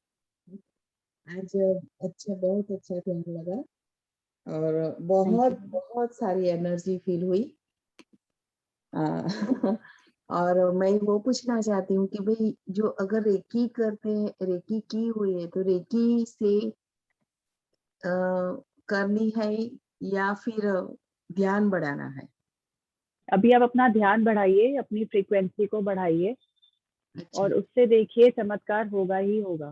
Speaker 6: आज अच्छा, बहुत अच्छा ध्यान लगा और
Speaker 2: थैंक
Speaker 6: बहुत
Speaker 2: यू।
Speaker 6: बहुत सारी एनर्जी फील हुई। आ, और मैं वो पूछना चाहती हूँ कि भाई, जो अगर रेकी करते हैं, रेकी की हुई है, तो रेकी से करनी है या फिर ध्यान बढ़ाना है?
Speaker 2: अभी आप अपना ध्यान बढ़ाइए, अपनी फ्रीक्वेंसी को बढ़ाइए,
Speaker 6: अच्छा।
Speaker 2: और उससे देखिए चमत्कार होगा ही होगा।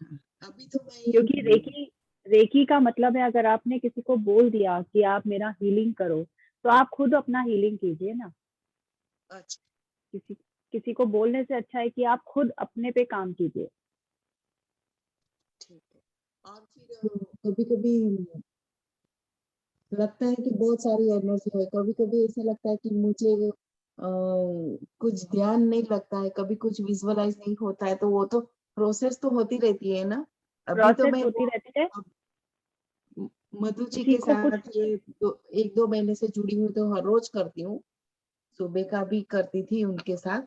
Speaker 6: हाँ, अभी तो
Speaker 2: क्योंकि
Speaker 6: मैं
Speaker 2: रेकी रेकी का मतलब है, अगर आपने किसी को बोल दिया कि आप मेरा हीलिंग करो, तो आप खुद अपना हीलिंग कीजिए ना।
Speaker 6: अच्छा,
Speaker 2: किसी किसी को बोलने से अच्छा है कि आप खुद अपने पे काम कीजिए।
Speaker 6: ठीक है। और फिर कभी कभी लगता है कि बहुत सारी एनर्जी है, कभी कभी ऐसा लगता है कि मुझे कुछ ध्यान नहीं लगता है, कभी कुछ विजुअलाइज नहीं होता है, तो वो तो प्रोसेस तो होती रहती है ना। अभी तो
Speaker 2: प्रोसेस
Speaker 6: मैं
Speaker 2: होती रहती है।
Speaker 6: अब मधु जी
Speaker 2: किसी
Speaker 6: के
Speaker 2: को कुछ
Speaker 6: साथ ये एक दो महीने से जुड़ी हुई, तो हर रोज करती हूँ। सुबह का भी करती थी उनके साथ,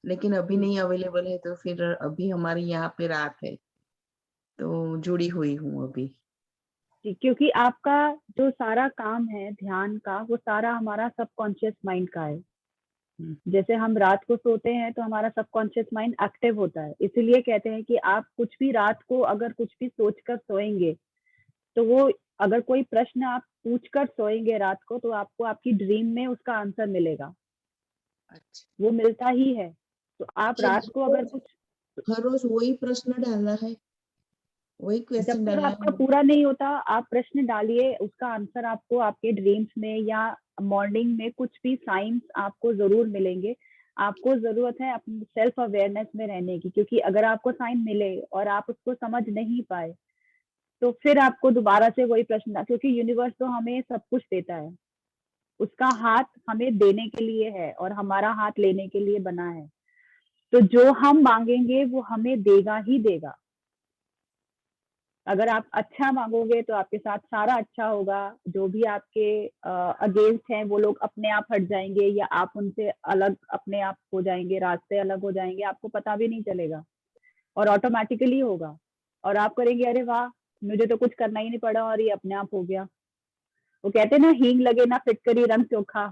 Speaker 6: लेकिन अभी नहीं अवेलेबल है, तो फिर अभी हमारे यहाँ पे रात है, तो जुड़ी हुई हूँ अभी।
Speaker 2: क्योंकि आपका जो सारा काम है ध्यान का, वो सारा हमारा सबकॉन्शियस माइंड का है।
Speaker 6: हम्म,
Speaker 2: जैसे हम रात को सोते हैं तो हमारा सबकॉन्शियस माइंड एक्टिव होता है, इसीलिए कहते हैं कि आप कुछ भी रात को अगर कुछ भी सोचकर सोएंगे, तो वो, अगर कोई प्रश्न आप पूछकर सोएंगे रात को, तो आपको आपकी ड्रीम में उसका आंसर मिलेगा।
Speaker 6: अच्छा।
Speaker 2: वो मिलता ही है। तो आप
Speaker 6: ये
Speaker 2: रात को अगर कुछ,
Speaker 6: हर रोज वही प्रश्न डालना है, वही
Speaker 2: जब
Speaker 6: क्वेश्चन
Speaker 2: तक
Speaker 6: डालना
Speaker 2: आपका
Speaker 6: है?
Speaker 2: पूरा नहीं होता, आप प्रश्न डालिए, उसका आंसर आपको आपके ड्रीम्स में या मॉर्निंग में कुछ भी साइंस आपको जरूर मिलेंगे। आपको जरूरत है अपनी सेल्फ अवेयरनेस में रहने की, क्योंकि अगर आपको साइन मिले और आप उसको समझ नहीं पाए, तो फिर आपको दोबारा से वही प्रश्न, क्योंकि यूनिवर्स तो हमें सब कुछ देता है, उसका हाथ हमें देने के लिए है और हमारा हाथ लेने के लिए बना है। तो जो हम मांगेंगे वो हमें देगा ही देगा। अगर आप अच्छा मांगोगे तो आपके साथ सारा अच्छा होगा। जो भी आपके अगेंस्ट हैं, वो लोग अपने आप हट जाएंगे, या आप उनसे अलग अपने आप हो जाएंगे, रास्ते अलग हो जाएंगे, आपको पता भी नहीं चलेगा, और ऑटोमेटिकली होगा। और आप करेंगे, अरे वाह, मुझे तो कुछ करना ही नहीं पड़ा और ये अपने आप हो गया। वो कहते हैं ना, हींग लगे ना फिटकरी रंग चोखा।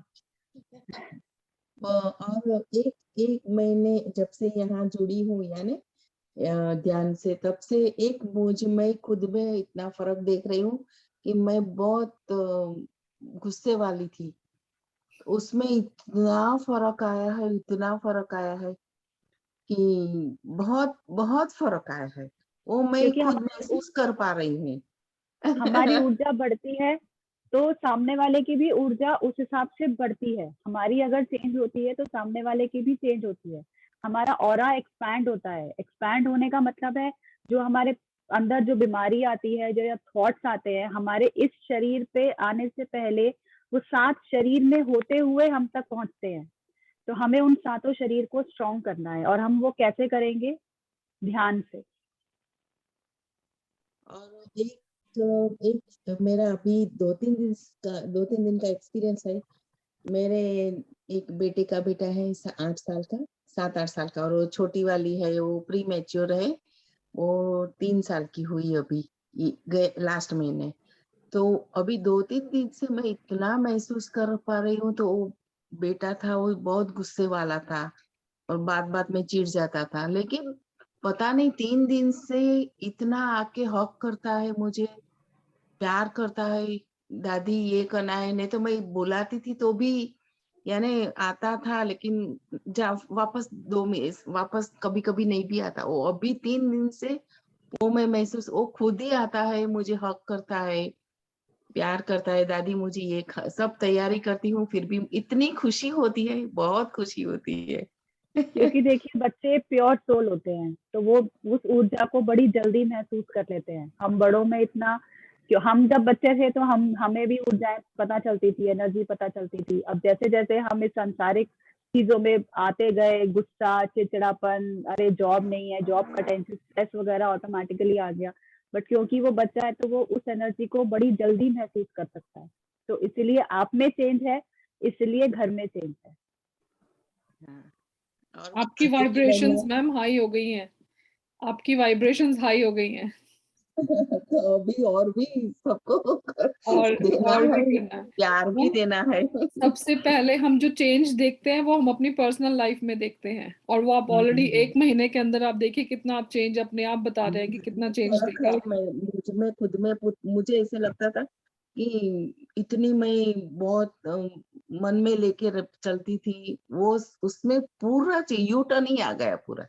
Speaker 6: और एक एक महीने जब से यहाँ जुड़ी हूँ, यानी ध्यान से, तब से एक मैं खुद में इतना फर्क देख रही हूँ कि मैं बहुत गुस्से वाली थी, उसमें इतना फर्क आया है, इतना फर्क आया है कि बहुत बहुत फर्क आया है। वो मैं
Speaker 2: क्योंकि
Speaker 6: खुद महसूस कर पा रही हूँ।
Speaker 2: हमारी ऊर्जा बढ़ती है, तो सामने वाले की भी ऊर्जा उस हिसाब से बढ़ती है। हमारी अगर चेंज होती है तो सामने वाले की भी चेंज होती है। हमारा ऑरा एक्सपैंड होता है। एक्सपैंड होने का मतलब है, जो हमारे अंदर जो बीमारी आती है, जो या थॉट्स आते हैं, हमारे इस शरीर पे आने से पहले वो 7 शरीर में होते हुए हम तक पहुंचते हैं। तो हमें उन 7 शरीर को स्ट्रॉन्ग करना है, और हम वो कैसे करेंगे? ध्यान से।
Speaker 6: और एक मेरा अभी 2-3 दिन का एक्सपीरियंस है। मेरे एक बेटे का बेटा है 8 साल का, 7-8 साल का, और वो छोटी वाली है वो प्री मैच्योर है, वो 3 साल की हुई अभी गए लास्ट महीने। तो अभी 2-3 दिन से मैं इतना महसूस कर पा रही हूँ। तो वो बेटा था वो बहुत गुस्से वाला था और बात बात में चिढ़ जाता था, लेकिन पता नहीं 3 दिन से इतना आके हक करता है मुझे, प्यार करता है, दादी ये करना है। नहीं तो मैं बुलाती थी तो भी यानी आता था, लेकिन जा वापस 2 मिनट वापस कभी कभी नहीं भी आता। वो अभी 3 दिन से वो मैं महसूस, वो खुद ही आता है, मुझे हक करता है, प्यार करता है, दादी मुझे ये सब तैयारी करती हूँ फिर भी इतनी खुशी होती है, बहुत खुशी होती है।
Speaker 2: क्योंकि देखिए बच्चे प्योर सोल होते हैं, तो वो उस ऊर्जा को बड़ी जल्दी महसूस कर लेते हैं। हम बड़ों में इतना, क्यों, हम जब बच्चे थे तो हमें भी ऊर्जाएं पता चलती थी, एनर्जी पता चलती थी। अब जैसे जैसे हम इस सांसारिक चीजों में आते गए, गुस्सा, चिड़चिड़ापन, अरे जॉब नहीं है, जॉब का टेंशन, स्ट्रेस वगैरह ऑटोमेटिकली आ गया। बट क्योंकि वो बच्चा है तो वो उस एनर्जी को बड़ी जल्दी महसूस कर सकता है। तो इसीलिए आप में चेंज है, इसलिए घर में चेंज है।
Speaker 6: हाँ, और
Speaker 1: आपकी
Speaker 6: क्योंकि
Speaker 1: वाइब्रेशंस मैम हाई हो गई हैं, आपकी वाइब्रेशंस हाई हो गई हैं,
Speaker 6: तो अभी और भी सबको
Speaker 1: और
Speaker 6: देना
Speaker 1: और भी
Speaker 6: है,
Speaker 1: करना है
Speaker 6: प्यार भी
Speaker 1: मैम।
Speaker 6: देना है।
Speaker 1: सबसे पहले हम जो चेंज देखते हैं वो हम अपनी पर्सनल लाइफ में देखते हैं, और वो आप ऑलरेडी 1 महीने के अंदर आप देखिए कितना आप चेंज अपने आप बता रहे हैं कि कितना चेंज
Speaker 6: फर्क
Speaker 1: देखा
Speaker 6: है।
Speaker 1: आपने।
Speaker 6: मैं मुझ में खुद में मुझे ऐसे लगता था कि इतनी मैं बहुत मन में लेके चलती थी, वो उसमें पूरा यू टर्न ही आ गया, पूरा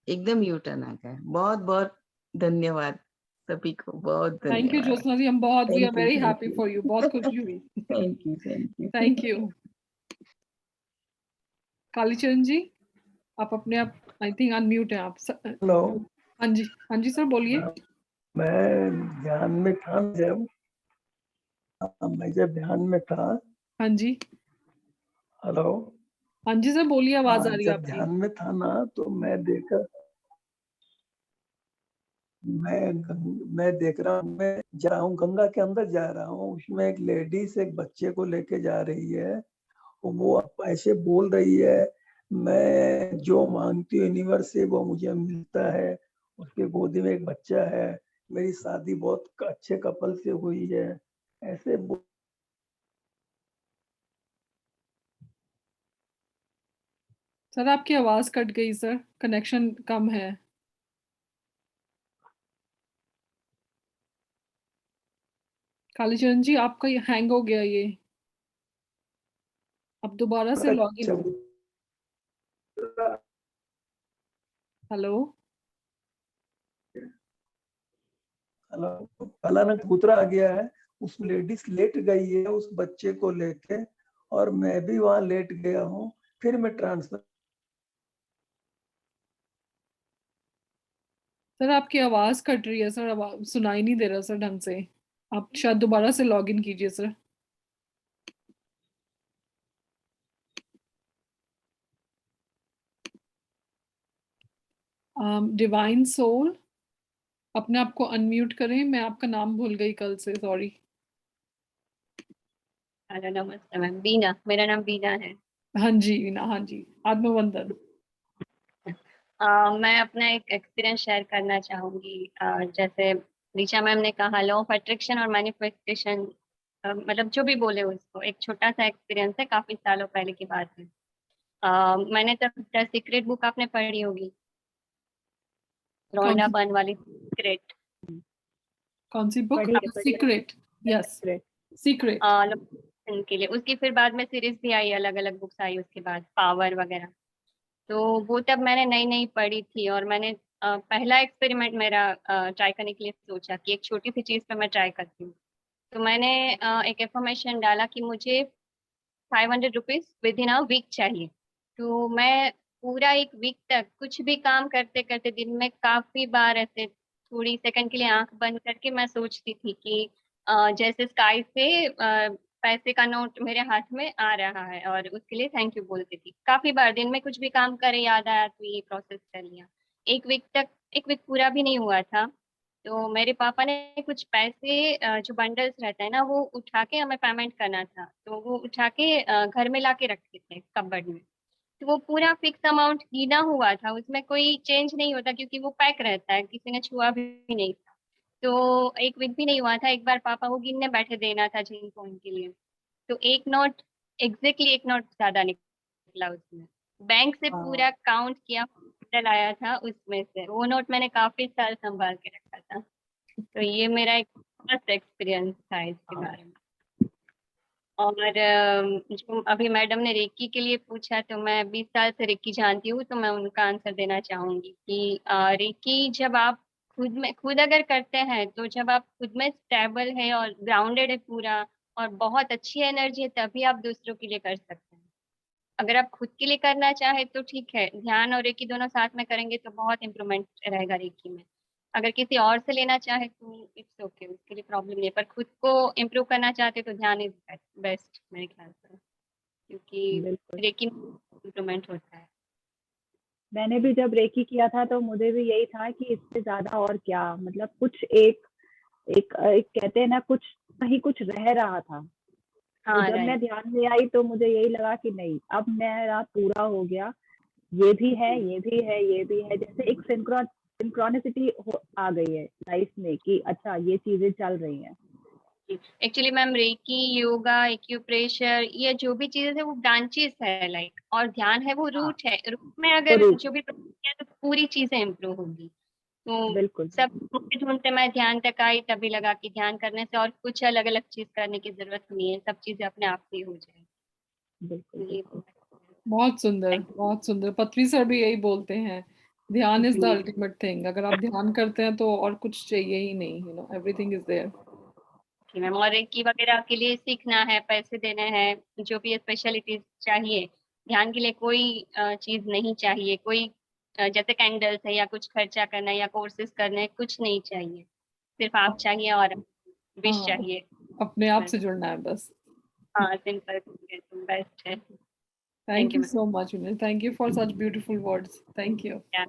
Speaker 6: एकदम यू टर्न आ गया। बहुत बहुत धन्यवाद सभी को, बहुत
Speaker 1: थैंक यू
Speaker 6: धन्यवाद।
Speaker 1: ज्योत्सना जी, हम बहुत, we are
Speaker 6: thank you,
Speaker 1: very
Speaker 6: thank
Speaker 1: happy
Speaker 6: you.
Speaker 1: For you, बहुत खुशी हुई।
Speaker 6: Thank you, thank you.
Speaker 1: Thank you. Kalicharan ji, आप अपने आप, आई थिंक अनम्यूट है आप।
Speaker 4: हेलो।
Speaker 1: हाँ जी, हाँ जी सर बोलिए।
Speaker 4: मैं ध्यान में था जब, मैं जब ध्यान में था।
Speaker 1: हाँ जी,
Speaker 4: हेलो।
Speaker 1: हाँ जी सर बोलिए, आवाज आ रही है
Speaker 4: जब
Speaker 1: आपकी।
Speaker 4: ध्यान में था ना तो मैं देख रहा हूँ, मैं जा रहा हूँ, गंगा के अंदर जा रहा हूँ, उसमें एक लेडीज एक बच्चे को लेके जा रही है। वो ऐसे बोल रही है, मैं जो मांगती हूँ यूनिवर्स से वो मुझे मिलता है। उसके गोदी में एक बच्चा है, मेरी शादी बहुत अच्छे कपल से हुई है, ऐसे
Speaker 1: सर आपकी आवाज कट गई सर, कनेक्शन कम है। कालीचरण जी आपका ये हैंग हो गया ये, अब दोबारा से लॉग इन। हेलो।
Speaker 4: काला रंग कबूतरा आ गया है। उस लेडीज लेट गई है उस बच्चे को लेके, और मैं भी वहां लेट गया हूँ। फिर मैं ट्रांसफर।
Speaker 1: सर आपकी आवाज कट रही है सर, आवाज सुनाई नहीं दे रहा सर ढंग से, आप शायद दोबारा से लॉग इन कीजिए सर। डिवाइन सोल, अपने आप को अनम्यूट करें, मैं आपका नाम भूल गई कल से, सॉरी।
Speaker 7: हेलो नमस्ते मैम, बीना, मेरा नाम बीना है।
Speaker 1: हाँ जी वीना, हाँ जी, आत्मवंदन।
Speaker 7: मैं अपना एक एक्सपीरियंस शेयर करना चाहूंगी। जैसे ऋचा मैम ने कहा, लॉ ऑफ अट्रैक्शन और मैनिफेस्टेशन, मतलब जो भी बोले उसको, एक छोटा सा एक्सपीरियंस है, काफी सालों पहले की बात है। मैंने तब द सीक्रेट बुक आपने पढ़ी होगी,
Speaker 1: कौन
Speaker 7: रोंडा
Speaker 1: सी,
Speaker 7: बर्न वाली सीक्रेट।
Speaker 1: कौन सी बुक?
Speaker 2: पढ़िए पढ़िए।
Speaker 1: Secret, yes, secret.
Speaker 7: के लिए उसकी फिर बाद में सीरीज भी आई, अलग अलग बुक्स आई उसके बाद, पावर वगैरह। तो वो तब मैंने नई नई पढ़ी थी, और मैंने पहला एक्सपेरिमेंट मेरा ट्राई करने के लिए सोचा कि एक छोटी सी चीज़ पे मैं ट्राई करती हूँ। तो मैंने एक एफर्मेशन डाला कि मुझे 500 rupees within a week चाहिए। तो मैं पूरा एक वीक तक कुछ भी काम करते करते दिन में काफी बार ऐसे थोड़ी सेकंड के लिए आंख बंद करके मैं सोचती थी कि जैसे स्काई से पैसे का नोट मेरे हाथ में आ रहा है और उसके लिए थैंक यू बोलती थी। काफ़ी बार दिन में कुछ भी काम करे याद आया तो ये प्रोसेस कर लिया। 1 वीक पूरा भी नहीं हुआ था, तो मेरे पापा ने कुछ पैसे जो बंडल्स रहते हैं ना वो उठा के हमें पेमेंट करना था, तो वो उठा के घर में लाके रखे थे कबर्ड में। तो वो पूरा फिक्स अमाउंट गिना हुआ था, उसमें कोई चेंज नहीं होता क्योंकि वो पैक रहता है, किसी ने छुआ भी नहीं था। तो 1 वीक भी नहीं हुआ था, एक बार पापा को गिनने बैठे देना था जिनको उनके लिए, तो 1 नोट एग्ज़ैक्टली 1 नोट ज़्यादा निकला उसमें। बैंक से
Speaker 1: हाँ।
Speaker 7: पूरा काउंट किया, टोटल आया था उसमें से, वो नोट मैंने काफ़ी साल सँभाल के रखा था। तो ये मेरा एक फर्स्ट एक्सपीरियंस था इसके बारे में। और जो अभी मैडम ने रेकी के लिए पूछा, तो मैं 20 साल से रेकी जानती हूँ, तो मैं उनका आंसर देना चाहूँगी कि रेकी जब आप खुद अगर करते हैं, तो जब आप खुद में स्टेबल है और ग्राउंडेड है पूरा और बहुत अच्छी एनर्जी है, तभी आप दूसरों के लिए कर सकते हैं। अगर आप खुद के लिए करना चाहें तो ठीक है, ध्यान और रेकी दोनों साथ में करेंगे तो बहुत इम्प्रूवमेंट रहेगा रेकी में। अगर किसी और से लेना चाहे तो इट्स ओके, उसके लिए प्रॉब्लम नहीं है, पर खुद को इम्प्रूव करना चाहते तो ध्यान इज़ बेस्ट मेरे ख्याल से, क्योंकि
Speaker 2: बिल्कुल।
Speaker 7: रेकी में इम्प्रूवमेंट होता है।
Speaker 2: मैंने भी जब रेकी किया था तो मुझे भी यही था कि इससे ज्यादा और क्या, मतलब कुछ एक एक, एक कहते हैं ना, कुछ कहीं कुछ रह रहा था। तो
Speaker 7: हाँ,
Speaker 2: जब मैं
Speaker 7: राइट।
Speaker 2: ध्यान में आई तो मुझे यही लगा कि नहीं, अब मेरा पूरा हो गया, ये भी है, ये भी है, ये भी है, जैसे एक सिंक्रोनिसिटी आ गई है लाइफ में कि अच्छा ये चीजें चल रही हैं।
Speaker 7: Actually ma'am reiki, yoga, acupressure, ये जो भी चीज़ें हैं वो ब्रांचेस है लाइक, और ध्यान है वो
Speaker 2: हाँ,
Speaker 7: रूट है। रूट में अगर
Speaker 2: जरूर,
Speaker 7: जो भी किया तो पूरी चीज़ें इम्प्रूव होगी। तो
Speaker 2: बिल्कुल
Speaker 7: सब ढूँढते-ढूँढते मैं ध्यान तक आई, तभी लगा कि ध्यान करने से और कुछ अलग-अलग चीज़ करने की ज़रूरत नहीं है, सब चीज़ें अपने आप से ही हो जाएँगी।
Speaker 2: बिल्कुल
Speaker 7: ये
Speaker 2: बिल्कुल।
Speaker 1: बहुत सुंदर,
Speaker 7: थैंक
Speaker 1: बहुत सुंदर। पृथ्वी सर भी यही बोलते हैं, ध्यान इज द
Speaker 7: जी।
Speaker 1: Ultimate thing. अगर आप ध्यान करते हैं तो और कुछ चाहिए ही नहीं, एवरीथिंग इज देयर।
Speaker 7: जी मैम, और रेकी वगैरह के लिए सीखना है, पैसे देने हैं, जो भी स्पेशलिटीज़ चाहिए, ध्यान के लिए कोई चीज़ नहीं चाहिए, कोई जैसे कैंडल्स है या कुछ खर्चा करना है या कोर्सेज़ करने हैं, कुछ नहीं चाहिए। सिर्फ़ आप चाहिए और विश
Speaker 1: हाँ,
Speaker 7: चाहिए,
Speaker 1: अपने आप
Speaker 7: बस।
Speaker 1: से जुड़ना है बस।
Speaker 7: हाँ, सिंपल तो बेस्ट है। Thank
Speaker 1: thank
Speaker 7: you
Speaker 1: you
Speaker 7: ma'am.
Speaker 1: So much Vinay, thank you for such beautiful words, thank you.
Speaker 7: या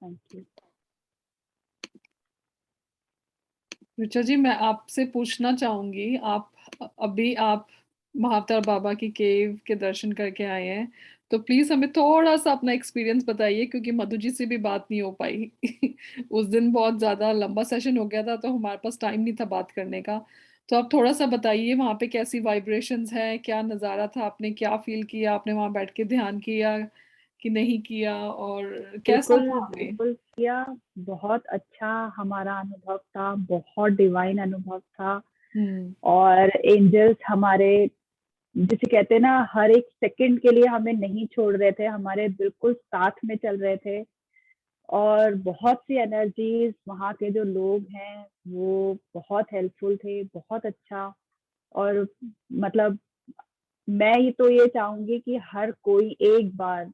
Speaker 2: थैंक यू।
Speaker 1: ऋचा जी, मैं आपसे पूछना चाहूंगी, अभी आप महाअवतार बाबा की केव के दर्शन करके आए हैं, तो प्लीज हमें थोड़ा सा अपना एक्सपीरियंस बताइए, क्योंकि मधु जी से भी बात नहीं हो पाई। उस दिन बहुत ज्यादा लंबा सेशन हो गया था, तो हमारे पास टाइम नहीं था बात करने का। तो आप थोड़ा सा बताइए वहाँ पे कैसी वाइब्रेशंस है, क्या नज़ारा था, आपने क्या फील किया, आपने वहाँ बैठ के ध्यान किया कि नहीं किया, और कैसा
Speaker 2: बिल्कुल
Speaker 1: था हमें।
Speaker 2: बिल्कुल किया। बहुत अच्छा हमारा अनुभव था, बहुत डिवाइन अनुभव था।
Speaker 1: हम्म।
Speaker 2: और एंजल्स हमारे, जिसे कहते हैं ना, हर एक सेकंड के लिए हमें नहीं छोड़ रहे थे, हमारे बिल्कुल साथ में चल रहे थे। और बहुत सी एनर्जीज, वहाँ के जो लोग हैं वो बहुत हेल्पफुल थे, बहुत अच्छा। और मतलब मैं ये तो ये चाहूंगी कि हर कोई एक बार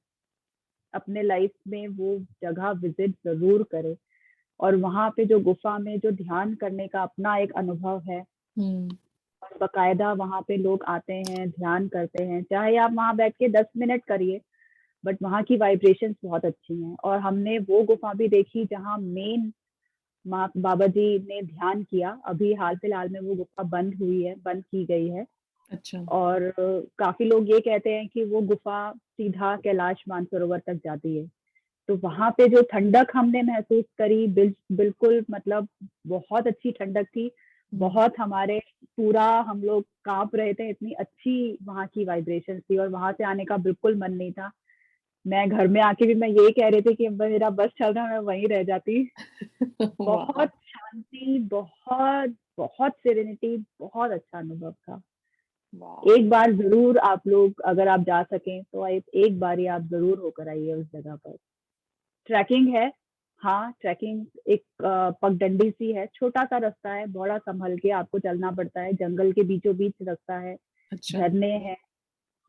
Speaker 2: अपने लाइफ में वो जगह विजिट जरूर करे। और वहाँ पे जो गुफा में जो ध्यान करने का अपना एक अनुभव है,
Speaker 1: हम्म।
Speaker 2: और बकायदा वहाँ पे लोग आते हैं, ध्यान करते हैं, चाहे आप वहाँ बैठ के 10 मिनट करिए, बट वहाँ की वाइब्रेशंस बहुत अच्छी हैं। और हमने वो गुफा भी देखी जहाँ मेन माँ बाबा जी ने ध्यान किया। अभी हाल फिलहाल में वो गुफा बंद हुई है, बंद की गई है।
Speaker 1: अच्छा।
Speaker 2: और काफी लोग ये कहते हैं कि वो गुफा सीधा कैलाश मानसरोवर तक जाती है। तो वहां पे जो ठंडक हमने महसूस करी, बिल्कुल मतलब बहुत अच्छी ठंडक थी।
Speaker 1: हम्म।
Speaker 2: बहुत हमारे पूरा हम लोग कांप रहे थे, इतनी अच्छी वहां की वाइब्रेशन थी, और वहां से आने का बिल्कुल मन नहीं था। मैं घर में आके भी मैं यही कह रही थी कि मेरा बस चल रहा, मैं वहीं रह जाती।
Speaker 1: वाह।
Speaker 2: बहुत शांति, बहुत बहुत सेरेनिटी, बहुत अच्छा अनुभव था।
Speaker 1: वाह।
Speaker 2: एक बार जरूर आप लोग, अगर आप जा सकें तो एक बार ही आप जरूर होकर आइए उस जगह पर। ट्रैकिंग है, हाँ ट्रैकिंग एक पगडंडी सी है, छोटा सा रास्ता है, बड़ा संभल के आपको चलना पड़ता है, जंगल के बीचों बीच रास्ता है,
Speaker 1: अच्छा।
Speaker 2: झरने हैं,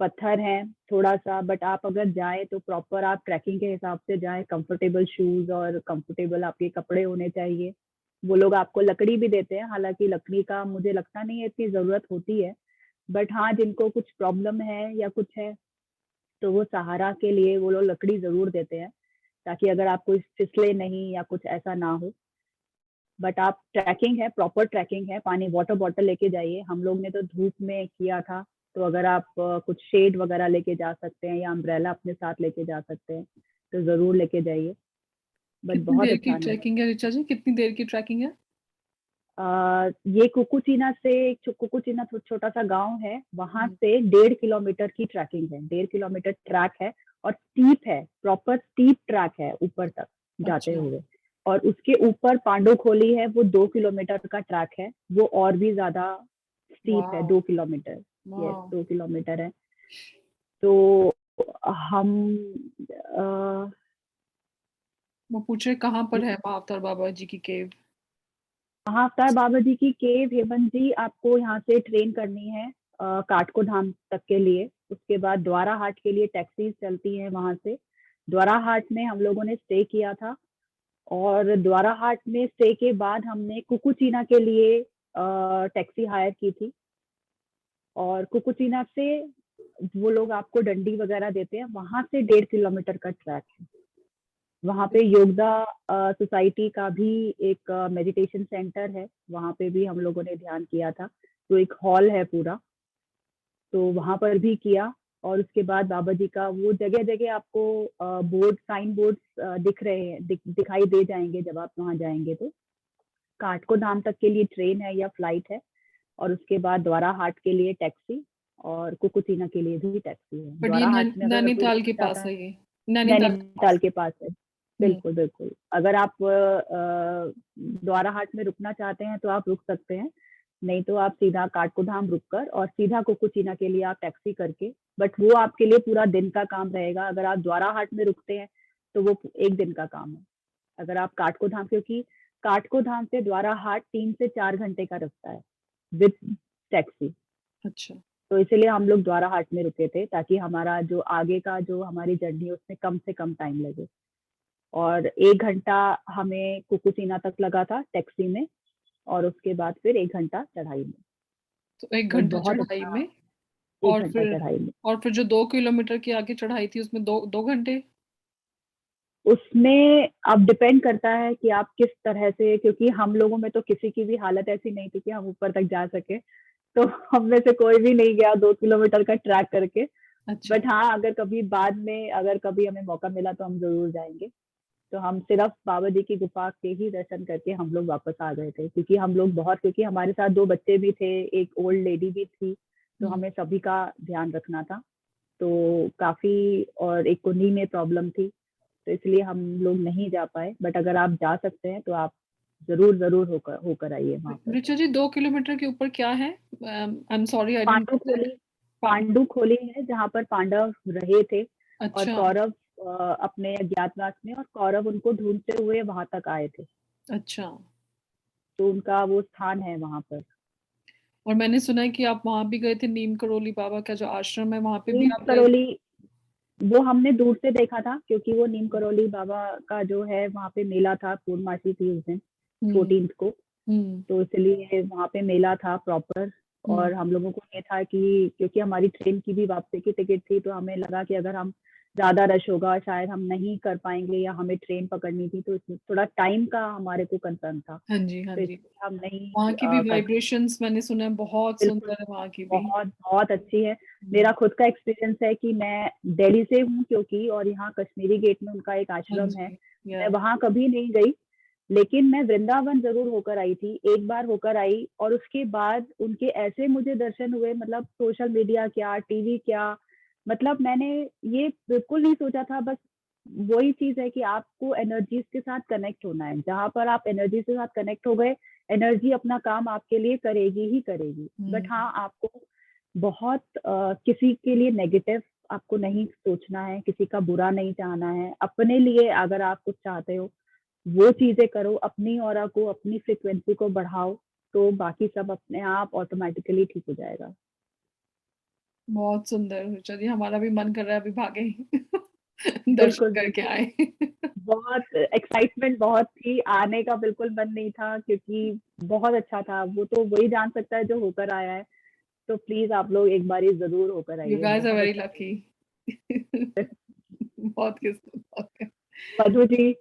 Speaker 2: पत्थर हैं थोड़ा सा। बट आप अगर जाए तो प्रॉपर आप ट्रैकिंग के हिसाब से जाए, कंफर्टेबल शूज और कंफर्टेबल आपके कपड़े होने चाहिए। वो लोग आपको लकड़ी भी देते हैं, हालांकि लकड़ी का मुझे लगता नहीं है इतनी जरूरत होती है, बट हाँ जिनको कुछ प्रॉब्लम है या कुछ है तो वो सहारा के लिए वो लोग लकड़ी जरूर देते हैं, ताकि अगर आप कोई फिसले नहीं या कुछ ऐसा ना हो। बट आप ट्रैकिंग है, प्रॉपर ट्रैकिंग है, पानी वाटर बॉटल लेके जाइए। हम लोग ने तो धूप में किया था, तो अगर आप कुछ शेड वगैरह लेके जा सकते हैं या अम्ब्रेला अपने साथ लेके जा सकते हैं तो जरूर लेके जाइए। बट
Speaker 1: कितनी
Speaker 2: बहुत
Speaker 1: देर
Speaker 2: अच्छा
Speaker 1: की
Speaker 2: नहीं।
Speaker 1: ट्रैकिंग है ऋचा जी, कितनी देर की ट्रैकिंग है?
Speaker 2: ये कुकुचीना से, कुकुचीना छोटा सा गांव है, वहां
Speaker 1: हम्म,
Speaker 2: से 1.5 किलोमीटर की ट्रैकिंग है, 1.5 किलोमीटर ट्रैक है और स्टीप है, प्रॉपर स्टीप ट्रैक है ऊपर तक जाते
Speaker 1: अच्छा,
Speaker 2: हुए। और उसके ऊपर पांडुखोली है, वो 2 किलोमीटर का ट्रैक है, वो और भी ज्यादा स्टीप है,
Speaker 1: वाह
Speaker 2: 2 किलोमीटर। यस,
Speaker 1: वाह।
Speaker 2: 2 किलोमीटर है। तो हम अ,
Speaker 1: वो पूछ रहे कहाँ पर है महाअवतार बाबा जी की केव?
Speaker 2: महाअवतार बाबा जी की केव, हेमंत जी, आपको यहाँ से ट्रेन करनी है काठको धाम तक के लिए। उसके बाद द्वारा हाट के लिए टैक्सी चलती है वहां से। द्वारा हाट में हम लोगों ने स्टे किया था, और द्वारा हाट में स्टे के बाद हमने कुकुचीना के लिए टैक्सी हायर की थी। और कुकुचीना से वो लोग आपको डंडी वगैरह देते हैं, वहां से 1.5 किलोमीटर का ट्रैक है। वहाँ पे योगदा सोसाइटी का भी एक मेडिटेशन सेंटर है, वहाँ पे भी हम लोगों ने ध्यान किया था। तो एक हॉल है पूरा, तो वहाँ पर भी किया। और उसके बाद बाबा जी का वो जगह जगह आपको बोर्ड, साइन बोर्ड दिख रहे हैं, दिखाई दे जाएंगे जब आप वहाँ जाएंगे तो। काठको धाम तक के लिए ट्रेन है या फ्लाइट है, और उसके बाद द्वारा हाट के लिए टैक्सी, और कुकुचीना के लिए भी टैक्सी है।
Speaker 1: बट ये
Speaker 2: द्वारा हाट में अगर कोई
Speaker 1: नैनीताल के
Speaker 2: रुकना चाहता
Speaker 1: पास
Speaker 2: है,
Speaker 1: है ये, नैनीताल के
Speaker 2: नैनीताल
Speaker 1: पास।
Speaker 2: के पास है।
Speaker 1: हम्म,
Speaker 2: बिल्कुल बिल्कुल, अगर आप द्वारा हाट में रुकना चाहते हैं तो आप रुक सकते हैं, नहीं तो आप सीधा काठगोदाम रुककर और सीधा कुकुचीना के लिए आप टैक्सी करके। बट वो आपके लिए पूरा दिन का काम रहेगा। अगर आप द्वारा हाट में रुकते हैं तो वो एक दिन का काम है। अगर आप काठगोदाम, क्योंकि काठगोदाम से द्वारा हाट 3 से 4 घंटे का रास्ता है विद टैक्सी।
Speaker 1: अच्छा।
Speaker 2: तो इसीलिए हम लोग द्वारा हाट में रुके थे, ताकि हमारा जो आगे का जो हमारी जर्नी है उसमें कम से कम टाइम लगे। और 1 घंटा हमें कुकुचीना तक लगा था टैक्सी में, और उसके बाद फिर 1 घंटा चढ़ाई में।
Speaker 1: तो एक
Speaker 2: बट
Speaker 1: घंटा
Speaker 2: बहुत
Speaker 1: चढ़ाई
Speaker 2: अच्छा,
Speaker 1: में,
Speaker 2: एक
Speaker 1: और
Speaker 2: घंटा
Speaker 1: फिर
Speaker 2: चढ़ाई में।
Speaker 1: और फिर जो 2 किलोमीटर की आगे चढ़ाई थी उसमें दो 2 घंटे।
Speaker 2: उसमें अब डिपेंड करता है कि आप किस तरह से, क्योंकि हम लोगों में तो किसी की भी हालत ऐसी नहीं थी कि हम ऊपर तक जा सके, तो हम में से कोई भी नहीं गया 2 किलोमीटर का ट्रैक करके।
Speaker 1: अच्छा।
Speaker 2: बट हाँ, अगर कभी बाद में, अगर कभी हमें मौका मिला तो हम जरूर जाएंगे। तो हम सिर्फ बाबा जी की गुफा के ही दर्शन करके हम लोग वापस आ गए थे, क्योंकि हम लोग बहुत, क्योंकि हमारे साथ 2 बच्चे भी थे, एक ओल्ड लेडी भी थी, तो
Speaker 1: हम्म,
Speaker 2: हमें सभी का ध्यान रखना था। तो काफी, और एक को नी में प्रॉब्लम थी, तो इसलिए हम लोग नहीं जा पाए। बट अगर आप जा सकते हैं तो आप जरूर जरूर होकर होकर आइए वहां पर।
Speaker 1: ऋचा जी 2 किलोमीटर के ऊपर क्या है? I am sorry I didn't
Speaker 2: Pandu
Speaker 1: get that.
Speaker 2: Kholi, Pandu खोली है जहाँ पर पांडव रहे थे, और
Speaker 1: अच्छा
Speaker 2: कौरव अपने अज्ञातवास में, और कौरव उनको ढूंढते हुए वहां तक आए थे,
Speaker 1: अच्छा।
Speaker 2: तो उनका वो स्थान है वहां पर।
Speaker 1: और मैंने सुना है कि आप वहां भी गए थे, नीम करोली बाबा का जो आश्रम है वहां पे भी
Speaker 2: नीम
Speaker 1: आप गए थे।
Speaker 2: करोली, वो हमने दूर से देखा था, क्योंकि वो नीम करोली बाबा का जो है वहाँ पे मेला था, पूर्णमासी थी उस दिन,
Speaker 1: हम्म
Speaker 2: 14 को।
Speaker 1: हम्म
Speaker 2: तो इसलिए वहाँ पे मेला था प्रॉपर।
Speaker 1: हम्म।
Speaker 2: और हम लोगों को ये था कि क्योंकि हमारी ट्रेन की भी वापसी की टिकट थी, तो हमें लगा कि अगर हम, ज्यादा रश होगा, शायद हम नहीं कर पाएंगे, या हमें ट्रेन पकड़नी थी, तो इसमें थोड़ा टाइम का हमारे को कंसर्न था,
Speaker 1: हाँ जी हाँ
Speaker 2: तो
Speaker 1: जी।
Speaker 2: इसलिए हम नहीं
Speaker 1: वहाँ की भी
Speaker 2: कर पाए।
Speaker 1: वाइब्रेशंस मैंने सुना है बहुत
Speaker 2: बिल्कुल,
Speaker 1: सुंदर है वहाँ की भी।
Speaker 2: बहुत बहुत अच्छी है।
Speaker 1: हम्म,
Speaker 2: मेरा खुद का एक्सपीरियंस है कि मैं दिल्ली से हूँ, क्योंकि, और यहाँ कश्मीरी गेट में उनका एक
Speaker 1: हाँ
Speaker 2: आश्रम है।
Speaker 1: जी। या
Speaker 2: मैं वहां कभी नहीं गई, लेकिन मैं वृंदावन जरूर होकर आई थी, एक बार होकर आई। और उसके बाद उनके ऐसे मुझे दर्शन हुए, मतलब सोशल मीडिया क्या, टीवी क्या, मतलब मैंने ये बिल्कुल नहीं सोचा था। बस वही चीज है कि आपको एनर्जीज के साथ कनेक्ट होना है, जहां पर आप एनर्जी के साथ कनेक्ट हो गए, एनर्जी अपना काम आपके लिए करेगी ही करेगी। बट हाँ, आपको बहुत किसी के लिए नेगेटिव आपको नहीं सोचना है, किसी का बुरा नहीं चाहना है। अपने लिए अगर आप कुछ चाहते हो, वो चीजें करो, अपनी ऑरा को, अपनी फ्रिक्वेंसी को बढ़ाओ, तो बाकी सब अपने आप ऑटोमेटिकली ठीक हो जाएगा।
Speaker 1: बहुत सुंदर। चलिए हमारा भी मन कर रहा है अभी भागे दर्शन
Speaker 2: बिल्कुल
Speaker 1: करके
Speaker 2: बिल्कुल,
Speaker 1: आए।
Speaker 2: बहुत एक्साइटमेंट बहुत थी, आने का बिल्कुल मन नहीं था क्योंकि बहुत अच्छा था। वो तो वही जान सकता है जो होकर आया है। तो प्लीज आप लोग एक बार जरूर होकर
Speaker 1: यू
Speaker 2: आइए,
Speaker 1: गाइस आर
Speaker 2: बहुत
Speaker 1: वेरी
Speaker 2: अच्छा
Speaker 1: लकी। बहुत किस्मत।
Speaker 2: मधु जी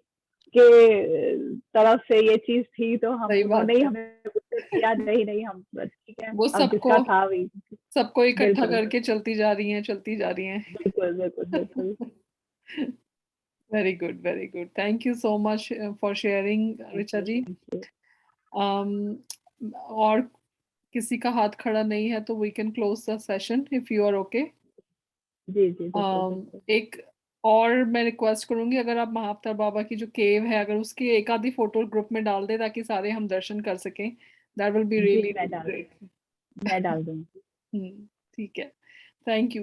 Speaker 2: के तरफ से ये चीज थी तो हम
Speaker 1: सही बात
Speaker 2: उन्होंने ही
Speaker 1: है,
Speaker 2: हमें किया, नहीं हम ठीक है,
Speaker 1: वो
Speaker 2: अब
Speaker 1: सबको
Speaker 2: जिसका था वही।
Speaker 1: सबको इकट्ठा
Speaker 2: बिल्कुल
Speaker 1: करके चलती जा रही हैं, चलती जा रही हैं।
Speaker 2: बिल्कुल बिल्कुल बिल्कुल।
Speaker 1: Very good, very good, thank you so much for sharing
Speaker 2: thank
Speaker 1: Richa
Speaker 2: you
Speaker 1: ji.
Speaker 2: Thank you.
Speaker 1: और किसी का हाथ खड़ा नहीं है तो we can close the session if you are okay.
Speaker 2: जी जी बिल्कुल बिल्कुल।
Speaker 1: एक और मैं रिक्वेस्ट करूंगी, अगर आप महाअवतार बाबा की जो केव है, अगर उसकी एक आधी फोटो ग्रुप में डाल दे ताकि सारे हम दर्शन कर सकें, दैट विल बी
Speaker 2: जी
Speaker 1: रियली ग्रेट।
Speaker 2: मैं डाल दूंगी।
Speaker 1: ठीक है। Thank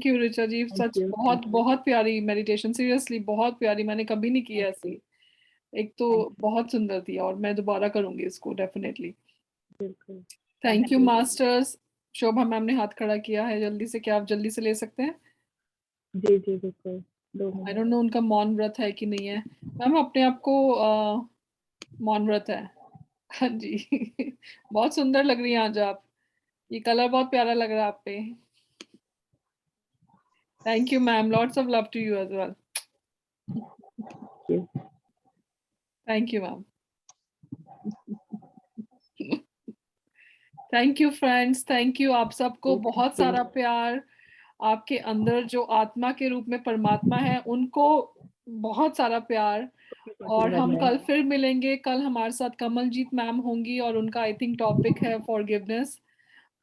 Speaker 1: you Richa ji, such
Speaker 2: thank
Speaker 1: बहुत
Speaker 2: यू
Speaker 1: बहुत प्यारी मेडिटेशन, सीरियसली बहुत प्यारी, मैंने कभी नहीं किया
Speaker 2: थैंक यू
Speaker 1: ऐसी। एक तो
Speaker 2: थैंक यू।
Speaker 1: बहुत सुंदर थी और मैं दोबारा करूंगी इसको डेफिनेटली।
Speaker 2: बिल्कुल
Speaker 1: thank
Speaker 2: thank
Speaker 1: you
Speaker 2: you.
Speaker 1: Masters. Shobha ma'am ने हाथ खड़ा किया है, जल्दी से, क्या आप जल्दी से ले सकते हैं?
Speaker 2: जी जी बिल्कुल 2
Speaker 1: आई
Speaker 2: मिनट।
Speaker 1: डोंट नो उनका मौन व्रत है कि नहीं है। मैम अपने आप को मौन व्रत है। हाँ जी। बहुत सुंदर लग रही हैं आज आप, ये कलर बहुत प्यारा लग रहा है आप पे। Thank you ma'am, lots of love to you as well. Thank you ma'am. Thank you friends, thank you आप सबको, बहुत सारा प्यार। आपके अंदर जो आत्मा के रूप में परमात्मा है उनको बहुत सारा प्यार। और हम कल फिर मिलेंगे, कल हमारे साथ कमलजीत मैम होंगी और उनका आई थिंक टॉपिक है फॉरगिवनेस।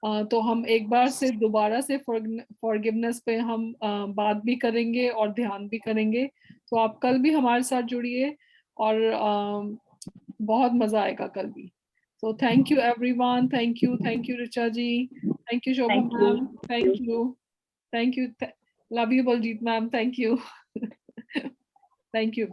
Speaker 1: तो हम एक बार से दोबारा से फॉरगिवनेस पे हम बात भी करेंगे और ध्यान भी करेंगे। तो आप कल भी हमारे साथ जुड़िए और बहुत मजा आएगा कल भी। So thank you everyone, thank you Richa ji, thank you Shobha
Speaker 2: thank
Speaker 1: ma'am,
Speaker 2: you.
Speaker 1: Thank you, love you Baljit ma'am, thank you. Thank you.